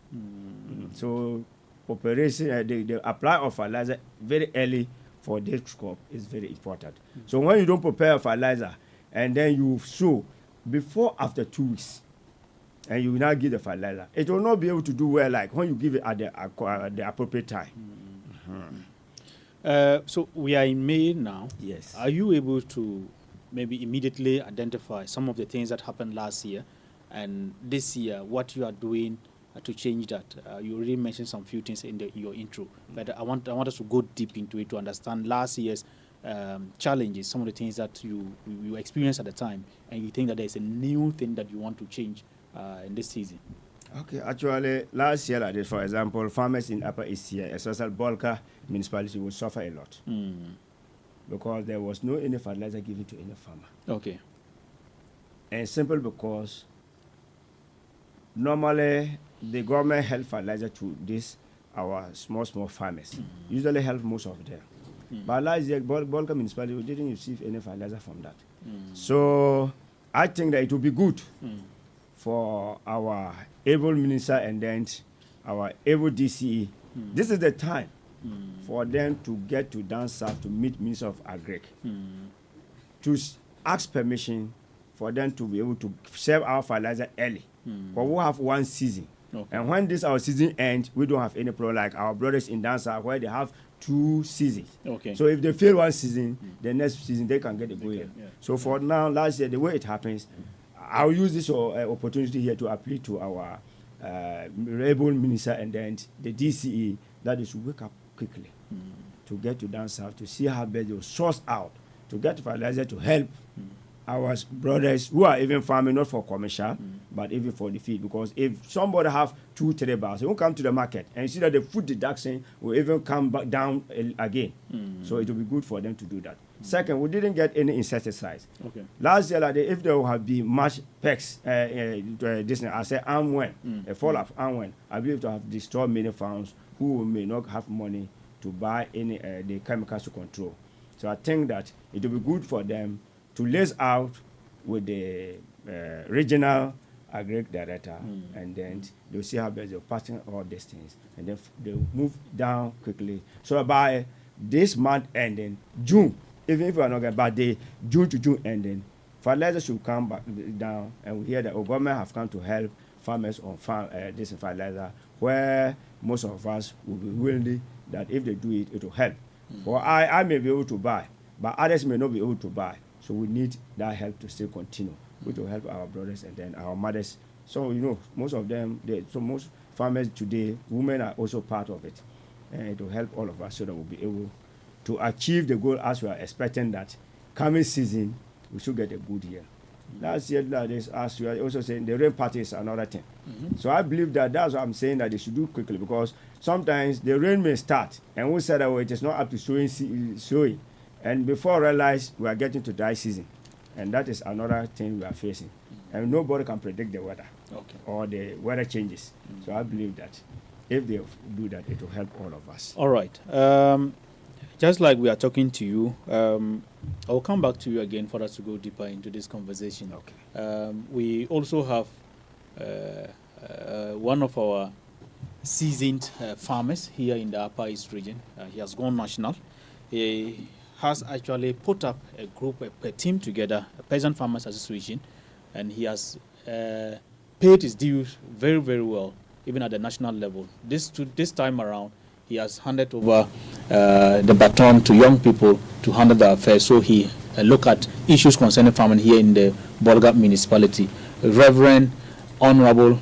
So operation, the apply of fertilizer very early for this crop is very important. So when you don't prepare fertilizer and then you sow before after 2 weeks, and you will now give the fertilizer, it will not be able to do well like when you give it at the appropriate time. So we are in May now. Yes. Are you able to maybe immediately identify some of the things that happened last year and this year, what you are doing to change that? You already mentioned some few things in your intro, but I want us to go deep into it to understand last year's challenges, some of the things that you experienced at the time, and you think that there's a new thing that you want to change in this season. Okay, actually, last year, like this, for example, farmers in Upper East here, especially Bolka municipality, will suffer a lot because there was no any fertilizer given to any farmer. Okay. And simple because normally the government help fertilizer to this our small farmers. Usually help most of them. But last year, Bolka municipality, we didn't receive any fertilizer from that. So I think that it would be good for our able minister and then our able DCE. This is the time for them to get to down south to meet Minister of Agric to ask permission for them to be able to sell our fertilizer early. But we have one season. Okay. And when this our season ends, we don't have any problem like our brothers in down south where they have 2 seasons. Okay. So if they fail one season, the next season they can get a go here. yeah. So for now, last year, the way it happens, I'll use this opportunity here to appeal to our able minister and then the DCE that they should wake up quickly to get to down south to see how best they will source out to get fertilizer to help our brothers who are even farming not for commercial but even for the feed, because if somebody have 2-3 bags, they won't come to the market and see that the food deduction will even come back down again. So it will be good for them to do that. Second, we didn't get any insecticides. Okay. Last year, like, if there have been much pests, this I say armworm, a fall of armworm, I believe to have destroyed many farms who may not have money to buy any the chemicals to control. So I think that it will be good for them to liaise out with the regional agric director, and then they'll see how best they're passing all these things, and then they'll move down quickly. So by this month ending, June, even if we are not getting by the June to June ending, fertilizer should come back down, and we hear that our government have come to help farmers on farm this fertilizer, where most of us will be willing that if they do it, it will help. Or I may be able to buy, but others may not be able to buy. So we need that help to still continue, which will help our brothers and then our mothers. So, you know, most of them, most farmers today, women are also part of it. And it will help all of us so that we'll be able to achieve the goal as we are expecting that coming season, we should get a good year. Last year, like this, as we are also saying, the rain party is another thing. So I believe that's what I'm saying, that they should do quickly, because sometimes the rain may start, and we said that it is not up to sowing. And before realize we are getting to dry season, and that is another thing we are facing. And nobody can predict the weather or the weather changes. So I believe that if they do that, it will help all of us. All right. Just like we are talking to you, I'll come back to you again for us to go deeper into this conversation. Okay. We also have one of our seasoned farmers here in the Upper East region. He has gone national. He has actually put up a group, a team together, a Peasant Farmers Association, and he has paid his dues very, very well, even at the national level. This time around, he has handed over the baton to young people to handle the affairs. So he look at issues concerning farming here in the Bolga municipality. Reverend Honorable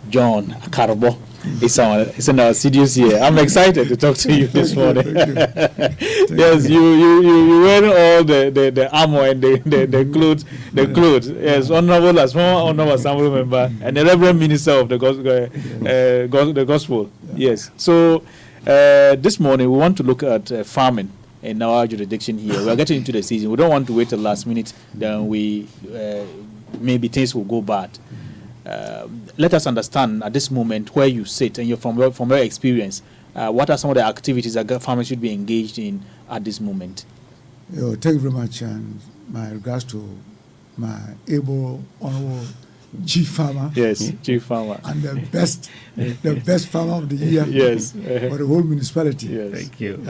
John Akarbo is in our studios here. I'm excited to talk to you this morning. Yes, you wearing all the armor and the clothes. Yes, honorable as former honorable assembly member and the Reverend Minister of the Gospel. Yes. So this morning we want to look at farming in our jurisdiction here. We are getting into the season. We don't want to wait till last minute. Then maybe things will go bad. Let us understand at this moment where you sit and from your experience, what are some of the activities that farmers should be engaged in at this moment? Thank you very much, and my regards to my able, honorable chief farmer. Yes, chief farmer. And the best farmer of the year. Yes. For the whole municipality. Yes. Thank you.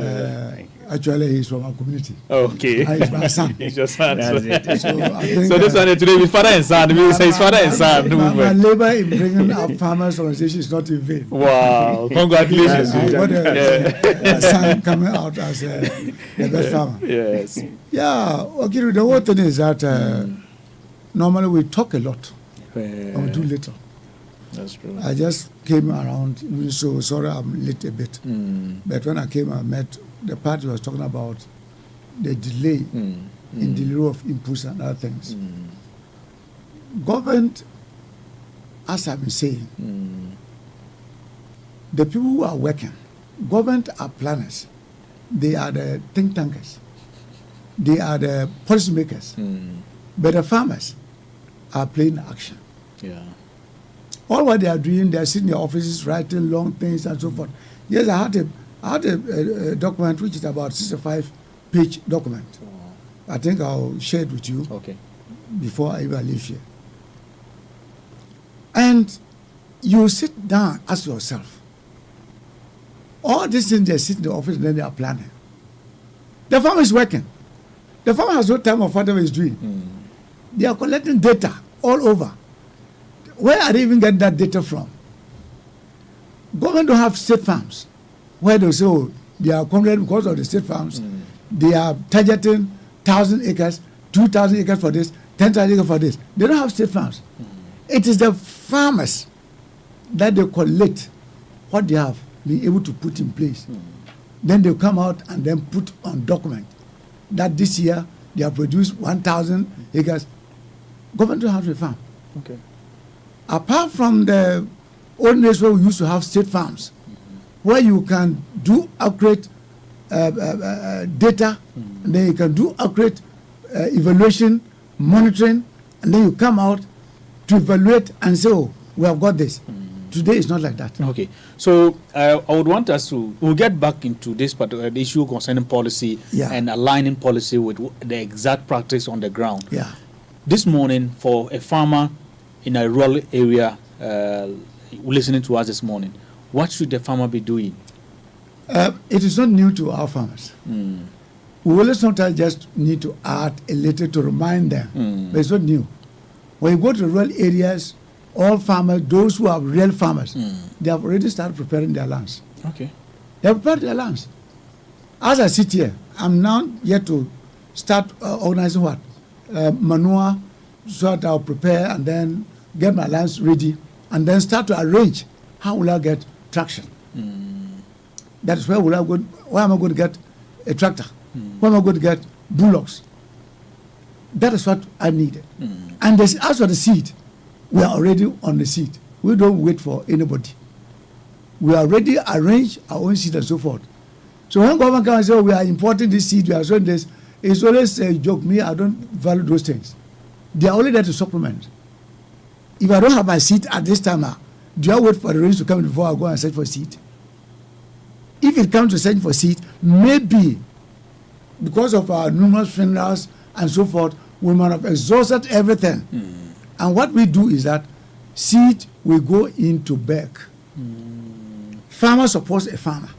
Actually, he's from our community. Okay. He's my son. He's your son. So I think so this one today is father and son. We say father and son. My labor in bringing up farmers organization is not in vain. Wow! Congratulations. I got a son coming out as the best farmer. Yes. Yeah. Okay. The whole thing is that normally we talk a lot. And we do little. That's true. I just came around, so sorry I'm late a bit. But when I came, I met the party was talking about the delay in delivery of inputs and other things. Government, as I've been saying, the people who are working, government are planners. They are the think tankers. They are the policymakers. But the farmers are playing action. Yeah. All what they are doing, they are sitting in their offices writing long things and so forth. Yes, I had a document which is about 65-page document. I think I'll share it with you before I even leave here. And you sit down, ask yourself, All these things, they sit in the office and then they are planning. The farmer is working. The farmer has no time of whatever he's doing. They are collecting data all over. Where are they even getting that data from? Government don't have state farms where they say, oh, they are conquered because of the state farms. They are targeting 1,000 acres, 2,000 acres for this, 10,000 acres for this. They don't have state farms. It is the farmers that they collect what they have been able to put in place. Then they come out and then put on document that this year they have produced 1,000 acres. Government don't have a farm. Okay. Apart from the old days where we used to have state farms, where you can do accurate data, and then you can do accurate evaluation, monitoring, and then you come out to evaluate and say, oh, we have got this. Today it's not like that. Okay, so I would want us to, we'll get back into this particular issue concerning policy and aligning policy with the exact practice on the ground. Yeah. This morning, for a farmer in a rural area listening to us this morning, what should the farmer be doing? It is not new to our farmers. We always sometimes just need to add a little to remind them, but it's not new. When you go to rural areas, all farmers, those who are real farmers, they have already started preparing their lands. Okay. They have prepared their lands. As I sit here, I'm now yet to start organizing what? Manure, so that I'll prepare and then get my lands ready and then start to arrange how will I get traction. That is where am I going to get a tractor? Where am I going to get bullocks? That is what I needed. And as for the seed, we are already on the seed. We don't wait for anybody. We already arrange our own seed and so forth. So when government comes and says, oh, we are importing this seed, we are showing this, it's always a joke. Me, I don't value those things. They are only there to supplement. If I don't have my seed at this time, do I wait for the rains to come before I go and search for seed? If it comes to search for seed, maybe because of our numerous funerals and so forth, we might have exhausted everything. And what we do is that seed will go into bag. Farmer supports a farmer.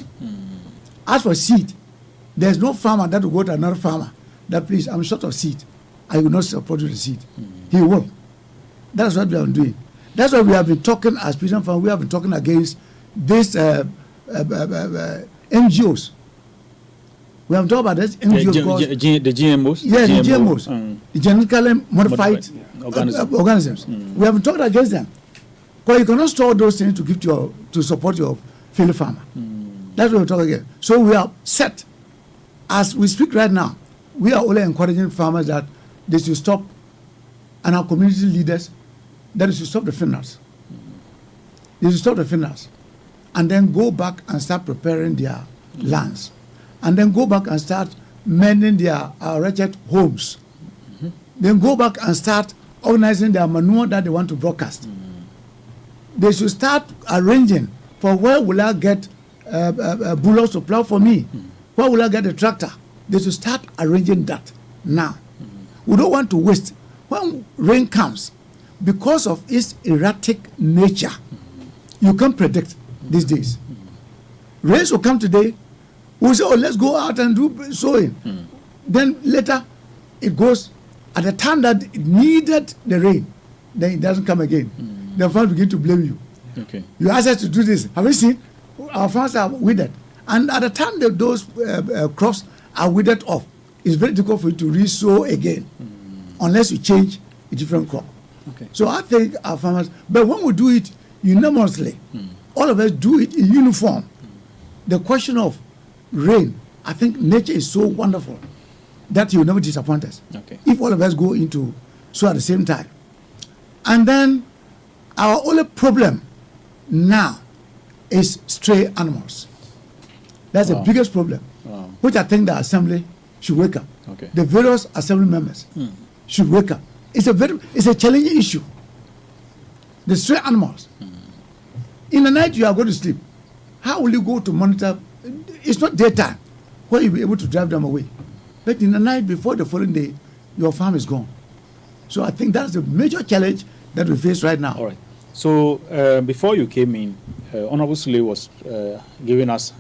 As for seed, there's no farmer that will go to another farmer that, please, I'm short of seed. I will not support you the seed. He will. That's what we are doing. That's why we have been talking as President Farm, we have been talking against these NGOs. We have talked about this NGOs. The GMOs? Yeah, the GMOs. The genetically modified organisms. We have been talking against them. Because you cannot store those things to give to support your fellow farmer. That's what we're talking about. So we are set. As we speak right now, we are only encouraging farmers that they should stop, and our community leaders, that they should stop the funerals. They should stop the funerals. And then go back and start preparing their lands. And then go back and start mending their wretched homes. Then go back and start organizing their manure that they want to broadcast. They should start arranging for where will I get bullocks to plow for me? Where will I get a tractor? They should start arranging that now. We don't want to waste. When rain comes, because of its erratic nature, you can't predict these days. Rains will come today. We'll say, oh, let's go out and do sowing. Then later, it goes at the time that it needed the rain, then it doesn't come again. The farmers begin to blame you. Okay. You asked us to do this. Have you seen? Our farmers are withered. And at the time that those crops are withered off, it's very difficult for you to re-sow again unless you change a different crop. Okay. So I think our farmers, but when we do it unanimously, all of us do it in uniform. The question of rain, I think nature is so wonderful that you will never disappoint us. Okay. If all of us go into so at the same time. And then our only problem now is stray animals. That's the biggest problem, which I think the assembly should wake up. Okay. The various assembly members should wake up. It's a challenging issue. The stray animals. In the night you are going to sleep. How will you go to monitor? It's not daytime where you'll be able to drive them away. But in the night before the following day, your farm is gone. So I think that's the major challenge that we face right now. All right. So before you came in, Honorable Sule was giving us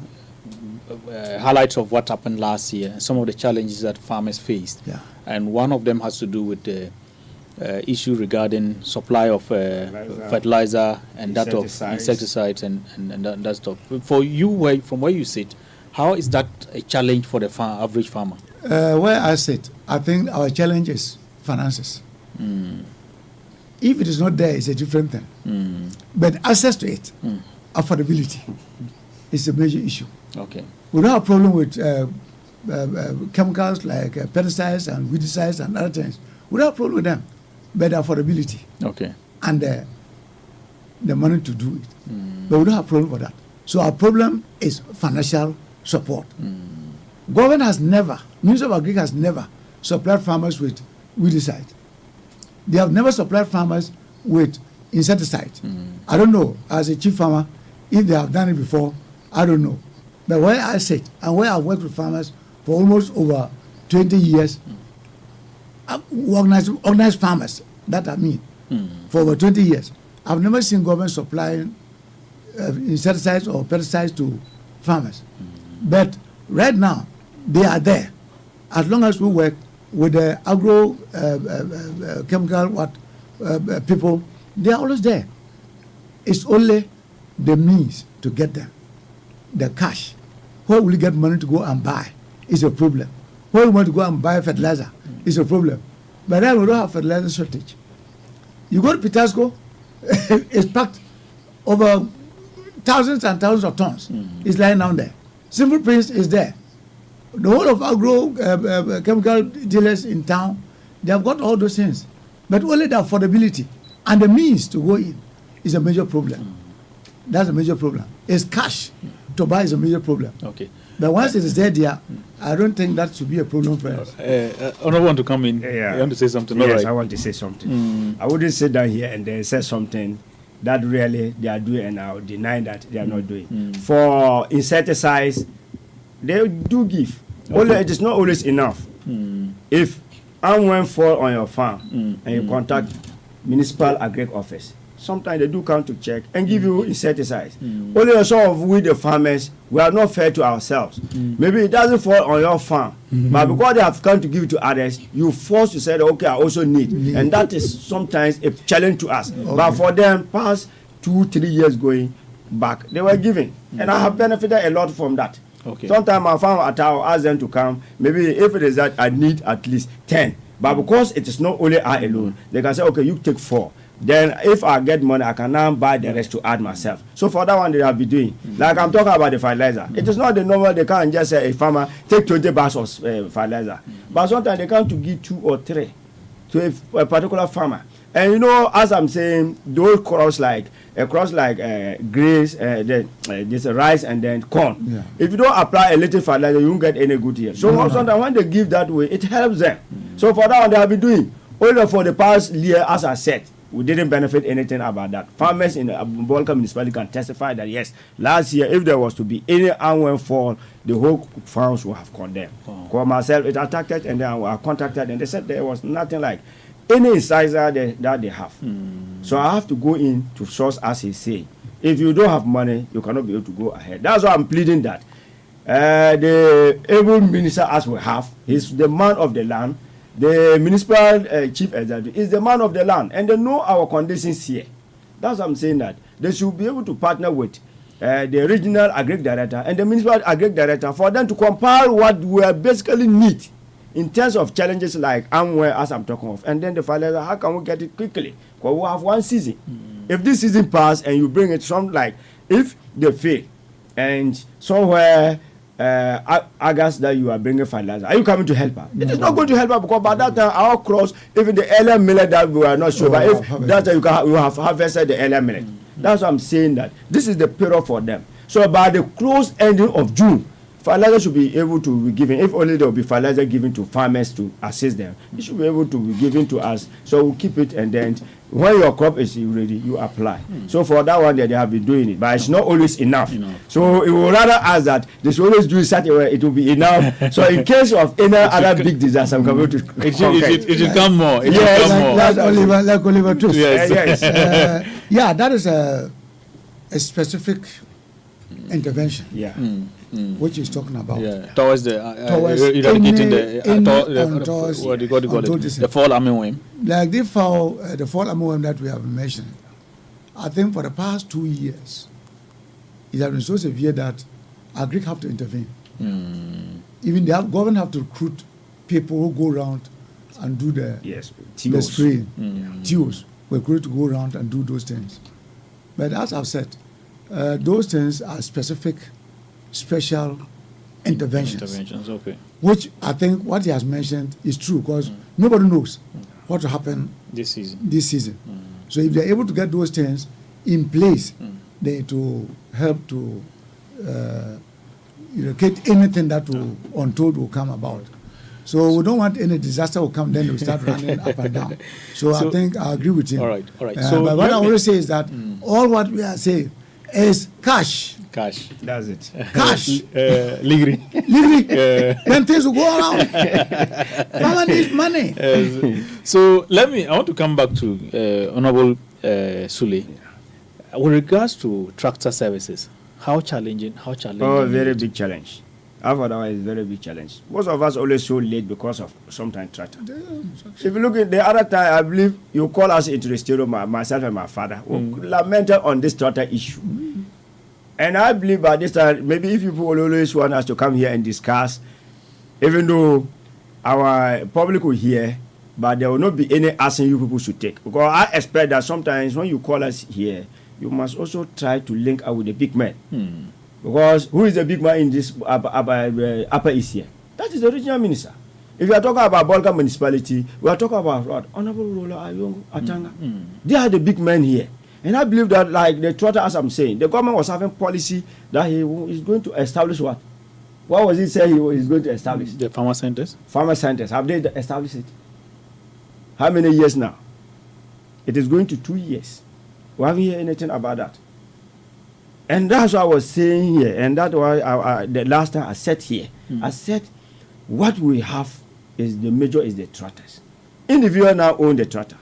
highlights of what happened last year, some of the challenges that farmers faced. Yeah. And one of them has to do with the issue regarding supply of fertilizer and that of insecticides and that stuff. For you, from where you sit, how is that a challenge for the average farmer? Where I sit, I think our challenge is finances. If it is not there, it's a different thing. But access to it, affordability, is a major issue. Okay. We don't have a problem with chemicals like pesticides and weedicides and other things. We don't have a problem with them. But affordability. Okay. And the money to do it. But we don't have a problem with that. So our problem is financial support. Government has never, Ministry of Agriculture has never supplied farmers with weedicide. They have never supplied farmers with insecticide. I don't know, as a chief farmer, if they have done it before, I don't know. But where I sit and where I've worked with farmers for almost over 20 years, organized farmers, that I mean, for over 20 years, I've never seen government supplying insecticides or pesticides to farmers. But right now, they are there. As long as we work with the agro chemical people, they are always there. It's only the means to get them. The cash. Where will you get money to go and buy is a problem. Where you want to go and buy fertilizer is a problem. But then we don't have fertilizer shortage. You go to Pitasco, it's packed over thousands and thousands of tons. It's lying down there. Simple Prince is there. The whole of agro chemical dealers in town, they have got all those things. But only the affordability and the means to go in is a major problem. That's a major problem. It's cash to buy is a major problem. Okay. But once it is there, I don't think that should be a problem for us. I don't want to come in. Yeah. You want to say something? Yes, All right. I want to say something. I wouldn't sit down here and then say something that really they are doing and I'll deny that they are not doing. For insecticides, they do give. Only it is not always enough. If when fall on your farm and you contact municipal agric office, sometimes they do come to check and give you insecticides. Only some of we the farmers, we are not fair to ourselves. Maybe it doesn't fall on your farm, but because they have come to give it to others, you force to say that, okay, I also need. And that is sometimes a challenge to us. But for them, past 2-3 years going back, they were giving. And I have benefited a lot from that. Okay. Sometimes my farm I'll ask them to come. Maybe if it is that I need at least 10. But because it is not only I alone, they can say, okay, you take 4. Then if I get money, I can now buy the rest to add myself. So for that one, they have been doing. Like I'm talking about the fertilizer. It is not the normal, they can't just say a farmer, take 20 bags of fertilizer. But sometimes they come to give 2 or 3 to a particular farmer. And you know, as I'm saying, those crops like grains, there's rice and then corn. Yeah. If you don't apply a little fertilizer, you won't get any good yield. So sometimes when they give that way, it helps them. So for that one, they have been doing. Only for the past year, as I said, we didn't benefit anything about that. Farmers in the Bolka municipality can testify that yes, last year, if there was to be any annual fall, the whole farms would have condemned. For myself, it attacked and then I contacted and they said there was nothing like any incisor that they have. So I have to go in to source as he say. If you don't have money, you cannot be able to go ahead. That's why I'm pleading that the able minister as we have, he's the man of the land. The municipal chief executive is the man of the land, and they know our conditions here. That's why I'm saying that they should be able to partner with the regional agric director and the municipal agric director for them to compile what we basically need in terms of challenges like Amware, as I'm talking of, and then the fertilizer. How can we get it quickly? Because we have one season. If this season pass and you bring it some like if they fail and somewhere. August that you are bringing fertilizer. Are you coming to help her? It is not going to help her because by that time our crops, even the earlier millet that we are not sure, but if that time you have harvested the earlier millet. That's why I'm saying that this is the period for them. So by the close ending of June, fertilizer should be able to be given. If only there will be fertilizer given to farmers to assist them, it should be able to be given to us. So we'll keep it and then when your crop is ready, you apply. So for that one, they have been doing it, but it's not always enough. So it will rather ask that they should always do it such a way it will be enough. So in case of any other big disaster, I'm going to it should come more. It yes, should come more. Like Oliver too. Yes. Yeah, that is a specific intervention, Yeah. which he's talking about. Yeah, towards the Towards eradicating towards what do you call it? this- The fall armyworm. Like the fall armyworm that we have mentioned, I think for the past 2 years, it has been so severe that Agric have to intervene. Even the government have to recruit people who go around and do the Yes. the spraying. Mm. TOs were going to go around and do those things. But as I've said, those things are specific, special interventions, okay. which I think what he has mentioned is true because nobody knows what will happen This season. this season. So if they're able to get those things in place, then it will help to eradicate anything that will untold will come about. So we don't want any disaster will come, then they will start running up and down. So I think I agree with him. All right. So but what I always say is that all what we are saying is cash. Cash. That's it. Cash. Ligri. Literally, then things will go around. Farmer needs money. So I want to come back to Honorable Sule. With regards to tractor services, how challenging? Oh, very big challenge. Otherwise, very big challenge. Most of us always so late because of sometimes tractor. If you look at the other time, I believe you call us into the studio, myself and my father, who lamented on this tractor issue. And I believe by this time, maybe if people will always want us to come here and discuss, even though our public will hear, but there will not be any action you people should take. Because I expect that sometimes when you call us here, you must also try to link up with the big man. Because who is the big man in this Upper East here? That is the regional minister. If you are talking about Bolga municipality, we are talking about what? Honorable Rola Ayong Atanga. They are the big men here. And I believe that, like the trotter, as I'm saying, the government was having policy that he is going to establish what? What was it say he is going to establish? The farmer centers. Farmer centers. Have they established it? How many years now? It is going to 2 years. We haven't heard anything about that. And that's what I was saying here. And that's why the last time I said here, I said what we have is the major is the trotters. Individual now own the trotter.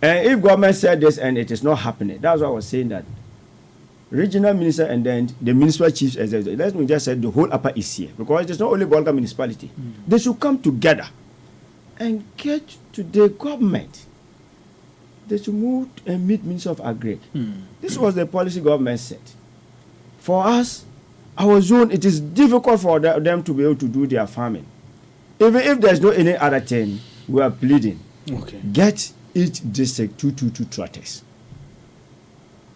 And if government said this and it is not happening, that's why I was saying that regional minister and then the municipal chiefs, let me just say the whole Upper East here, because it is not only Bolga municipality. They should come together and get to the government. They should move and meet Minister of Agri. This was the policy government set. For us, our zone, it is difficult for them to be able to do their farming. Even if there's no any other thing, we are pleading. Okay. Get each district 2 trotters.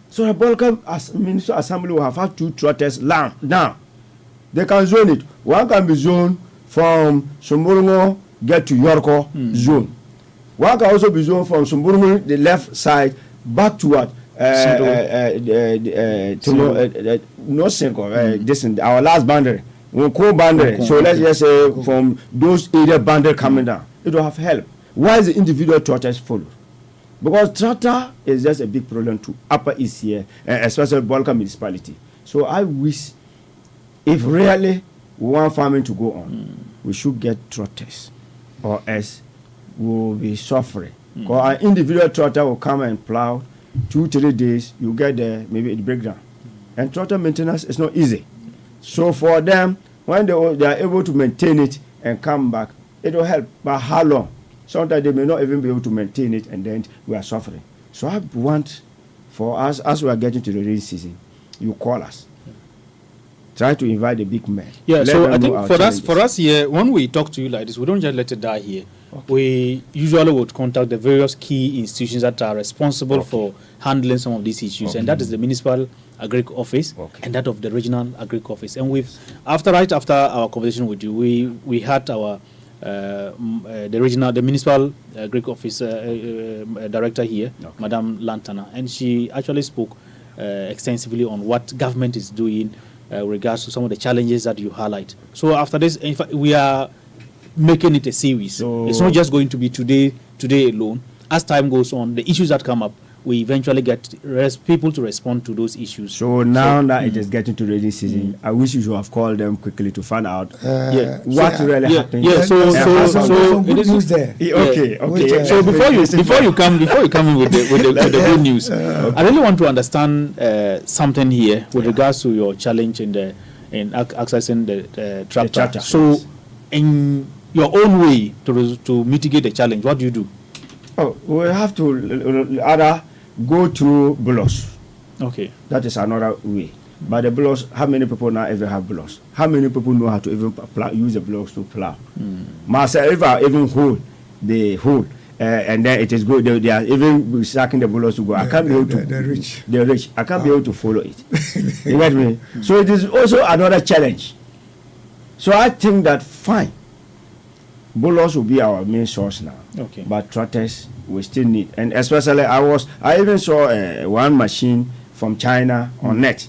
So the Bolga Minister Assembly will have had 2 trotters now. They can zone it. One can be zoned from Sumburungo, get to Yorko zone. One can also be zoned from Sumburungo, the left side, back to what? No single. This is our last boundary. Boundary. So let's just say from those area boundary coming down, it will have help. Why is the individual trotters followed? Because trotter is just a big problem to Upper East here, especially Bolga municipality. So I wish, if really we want farming to go on, we should get trotters, or else we will be suffering. Because an individual trotter will come and plow 2-3 days, you get there, maybe it break down. And trotter maintenance is not easy. So for them, when they are able to maintain it and come back, it will help. But how long? Sometimes they may not even be able to maintain it, and then we are suffering. So I want for us, as we are getting to the rainy season, you call us. Try to invite the big men. Yeah, Let so them I know think our for us here, when we talk to you like this, we don't just let it die here. We usually would contact the various key institutions that are responsible for handling some of these issues, and that is the municipal agric office and that of the regional agric office. And right after our conversation with you, we had our the municipal agric office director here, Madam Lantana, and she actually spoke extensively on what government is doing regards to some of the challenges that you highlight. So after this, in fact, we are making it a series. So it's not just going to be today alone. As time goes on, the issues that come up, we eventually get people to respond to those issues. So now that it is getting to rainy season, I wish you should have called them quickly to find out what really happened. Yeah, so some good news there. Okay. So before you come in with the good news, I really want to understand something here with regards to your challenge in accessing the tractor. So, in your own way to mitigate the challenge, what do you do? Oh, we have to either go through bullocks. Okay. That is another way. But the bullocks, how many people now even have bullocks? How many people know how to even use the bullocks to plow? Myself, if I even hold the hole, and then it is good, they are even sucking the bullocks to go. I can't be able to. They're rich. They're rich. I can't be able to follow it. You get me? So it is also another challenge. So I think that fine. Bullocks will be our main source now. Okay. But tractors we still need, and especially I even saw one machine from China on net.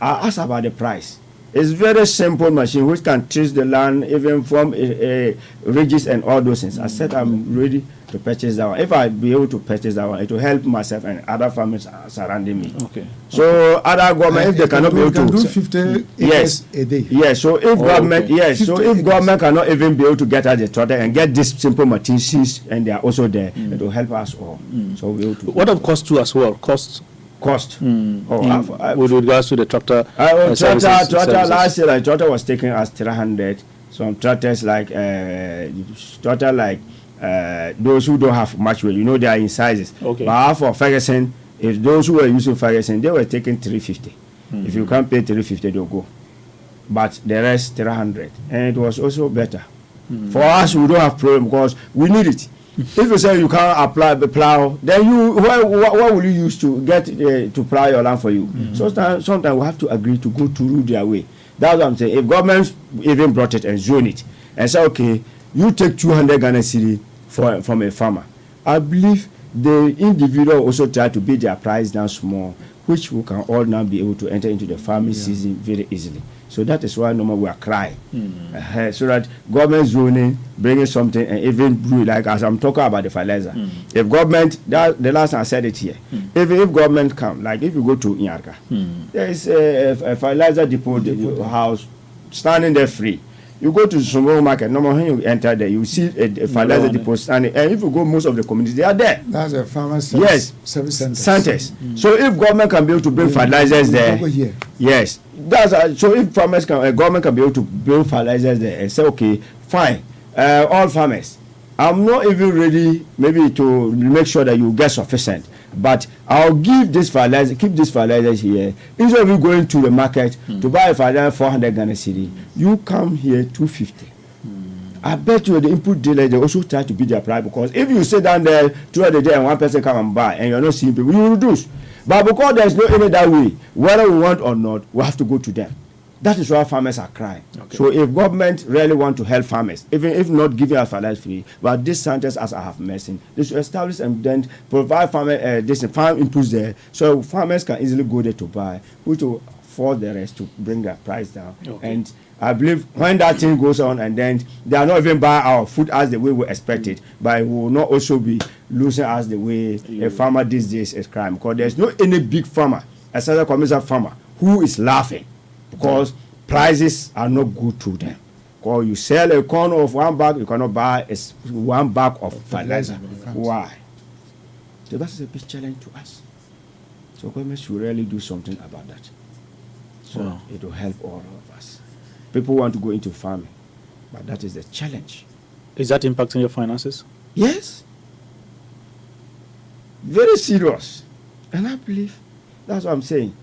I asked about the price. It's very simple machine which can trace the land even from ridges and all those things. I said I'm ready to purchase that one. If I be able to purchase that one, it will help myself and other farmers surrounding me. Okay. So other government, if they cannot be able to do 50 acres a day. Yes. So if government, okay. yes. So 50 if acres. government cannot even be able to get at the tractor and get this simple machines, and they are also there, it will help us all. So we will. What of cost too as well? Cost. With regards to the tractor. Tractor last year, like tractor was taking us 300. Some tractors like those who don't have much weight, they are in sizes. Okay. But for Ferguson, if those who were using Ferguson, they were taking 350. If you can't pay 350, they'll go. But the rest 300, and it was also better. For us, we don't have problem because we need it. If you say you can't apply the plow, then what will you use to get to plow your land for you? Sometimes we have to agree to go through their way. That's what I'm saying. If government even brought it and zone it and say, okay, you take 200 Ghana cedi from a farmer, I believe the individual also try to beat their price down small, which we can all now be able to enter into the farming season very easily. So that is why normally we are crying. So that government zoning, bringing something, and even like as I'm talking about the fertilizer. If government, the last time I said it here, if government come, like if you go to Inyarka, there is a fertilizer depot house standing there free. You go to Sumo market, normally when you enter there, you see a fertilizer depot standing, and if you go most of the communities, they are there. That's a farmers service centers. So if government can be able to bring fertilizers there, yes, so if farmers government can be able to build fertilizers there and say, okay, fine, all farmers, I'm not even ready maybe to make sure that you get sufficient, but I'll give this fertilizer, keep this fertilizers here. Instead of you going to the market to buy a fertilizer 400 Ghana cedi, you come here 250. I bet you the input dealer, they also try to beat their price, because if you sit down there throughout the day and one person come and buy and you're not seeing people, you will reduce. But because there's no any that way, whether we want or not, we have to go to them. That is why farmers are crying. Okay. So if government really want to help farmers, even if not giving us fertilizer free, but these centers, as I have mentioned, they should establish and then provide farmer this farm inputs there, so farmers can easily go there to buy, which will force the rest to bring their price down. Okay. And I believe when that thing goes on, and then they are not even buying our food as the way we expect it, but it will not also be losing as the way a farmer these days is crying, because there's no any big farmer, except a commercial farmer, who is laughing because prices are not good to them. Because you sell a corn of 1 bag, you cannot buy 1 bag of fertilizer. Why? So that is a big challenge to us. So government should really do something about that. So it will help all of us. People want to go into farming, but that is the challenge. Is that impacting your finances? Yes. Very serious. And I believe that's what I'm saying.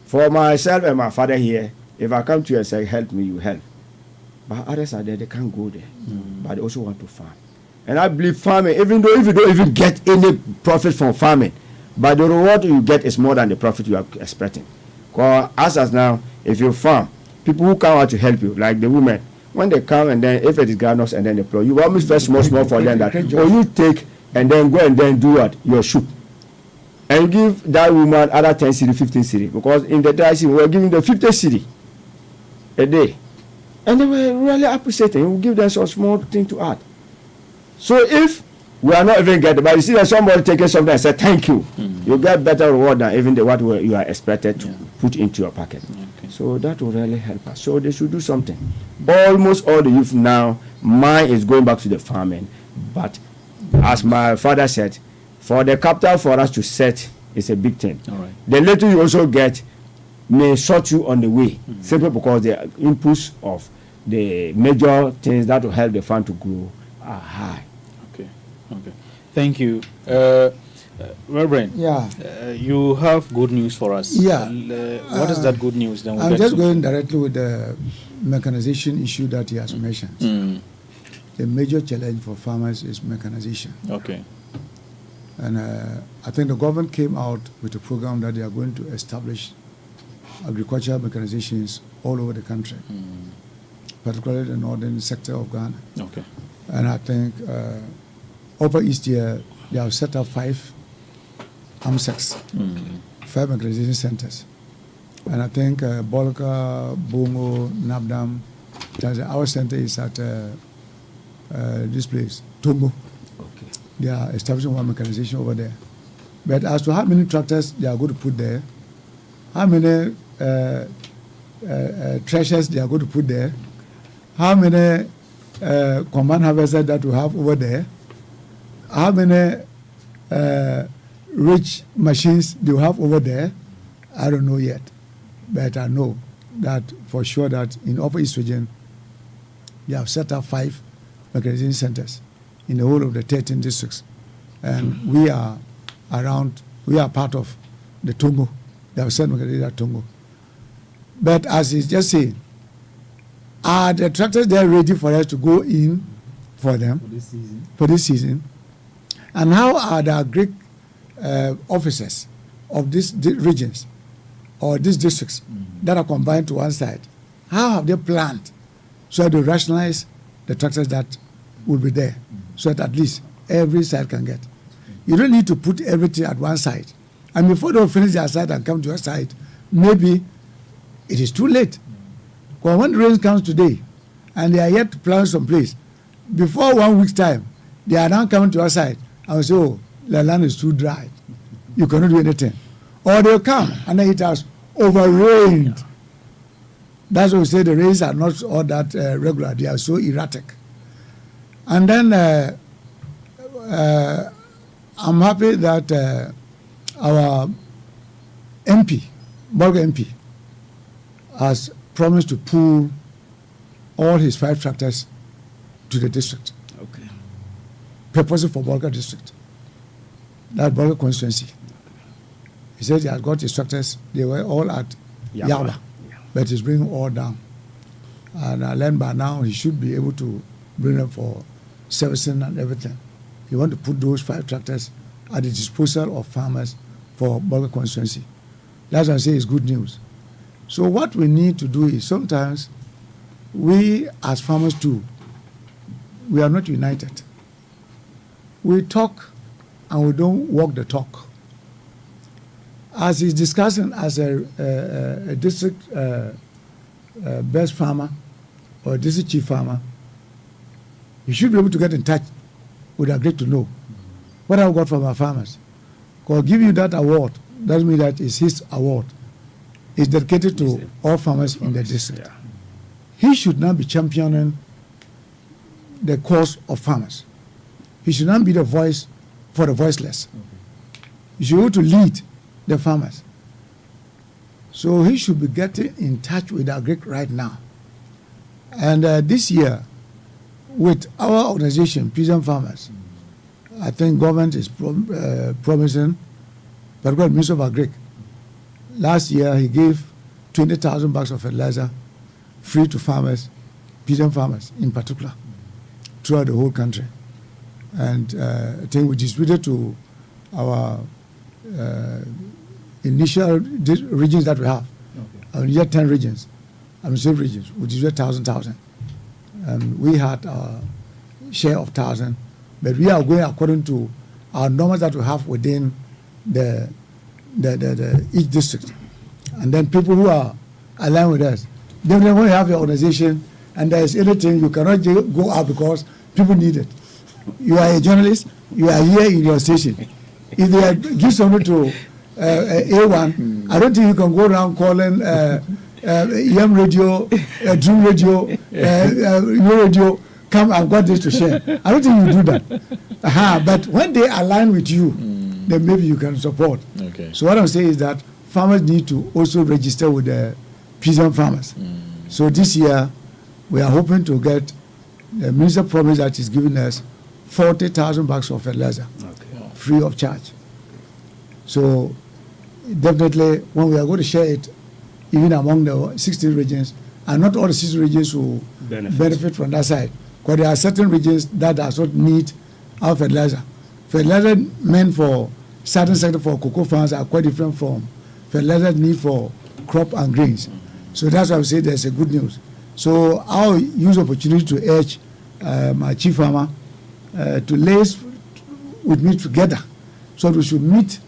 For myself and my father here, if I come to you and say, help me, you help. But others are there, they can't go there. But they also want to farm. And I believe farming, even though if you don't even get any profit from farming, but the reward you get is more than the profit you are expecting. Because as now, if you farm, people who come out to help you, like the women, when they come and then if it is granules and then they plow, you always first small for them that, or you take and then go and then do what? Your shoot. And you give that woman other 10 cedi, 15 cedi, because in the dry season we were giving them 50 cedi a day. And they were really appreciating. We give them some small thing to add. So if we are not even getting. But you see that somebody taking something and say thank you, you get better reward than even what you are expected to put into your pocket. Okay. So that will really help us. So they should do something. Almost all the youth now, mine is going back to the farming. But as my father said, for the capital for us to set is a big thing. All right. The little you also get may short you on the way, simply because the inputs of the major things that will help the farm to grow are high. Okay. Thank you. Reverend, Yeah. you have good news for us. Yeah. What is that good news? Then we'll I'm get just to- going directly with the mechanization issue that he has mentioned. Mm. The major challenge for farmers is mechanization. Okay. And I think the government came out with a program that they are going to establish agricultural mechanizations all over the country, particularly the northern sector of Ghana. Okay. And I think Upper East here, they have set up 5 AMSECs, 5 mechanization centers. And I think Bolka, Bongo, Nabdam, our center is at this place, Tongo. Okay. They are establishing one mechanization over there. But as to how many tractors they are going to put there, how many threshers they are going to put there, how many combine harvesters that we have over there, how many rich machines they will have over there, I don't know yet. But I know that for sure that in Upper East region, they have set up 5 mechanization centers in the whole of the 13 districts. And we are part of the Tongo. They have set mechanization at Tongo. But as he's just saying, are the tractors there ready for us to go in for them for this season? And how are the agric officers of these regions or these districts that are combined to one side, how have they planned so that they rationalize the tractors that will be there so that at least every side can get? You don't need to put everything at one side. And before they finish their side and come to your side, maybe it is too late. Because when the rain comes today and they are yet to plant some place, before 1 week's time, they are now coming to your side and say, oh, the land is too dry. You cannot do anything. Or they'll come and then it has over-rained. That's why we say the rains are not all that regular. They are so erratic. And then I'm happy that our MP, Bolga MP, has promised to pull all his 5 tractors to the district. Okay. Purposely for Bolga district. That Bolga constituency. He said he has got his tractors, they were all at Yaba, but he's bringing all down. And I learned by now he should be able to bring them for servicing and everything. He want to put those 5 tractors at the disposal of farmers for Bolga constituency. That's why I say it's good news. So what we need to do is sometimes we as farmers too, we are not united. We talk and we don't walk the talk. As he's discussing as a district best farmer or a district chief farmer, he should be able to get in touch with Agric to know what I've got from our farmers. Because give you that award doesn't mean that it's his award. It's dedicated to all farmers in the district. Yeah. He should not be championing the cause of farmers. He should not be the voice for the voiceless. He should be able to lead the farmers. So he should be getting in touch with Agric right now. And this year, with our organization, Peasant Farmers, I think government is promising, particularly Minister of Agric. Last year, he gave 20,000 bags of fertilizer free to farmers, peasant farmers in particular, throughout the whole country. And I think we distributed to our initial regions that we have. Our initial 10 regions, administrative regions, we distributed 1,000. And we had our share of 1,000, but we are going according to our numbers that we have within the each district. And then people who are aligned with us, then when you have your organization and there is anything, you cannot go out because people need it. you are a journalist, you are here in your station. If they give something to A1, I don't think you can go around calling EM radio, Dream radio, your radio, come and got this to share. I don't think you do that. But when they align with you, then maybe you can support. Okay. So what I'm saying is that farmers need to also register with the peasant farmers. So this year, we are hoping to get, the minister promised that he's giving us 40,000 bags of fertilizer, free of charge. So definitely, when we are going to share it, even among the 16 regions, and not all the 16 regions will benefit from that side, because there are certain regions that does not need our fertilizer. Fertilizer meant for certain sector for cocoa farms are quite different from fertilizer need for crop and grains. So that's why I say there's a good news. So I'll use opportunity to urge my chief farmer to liaise with me together. So we should meet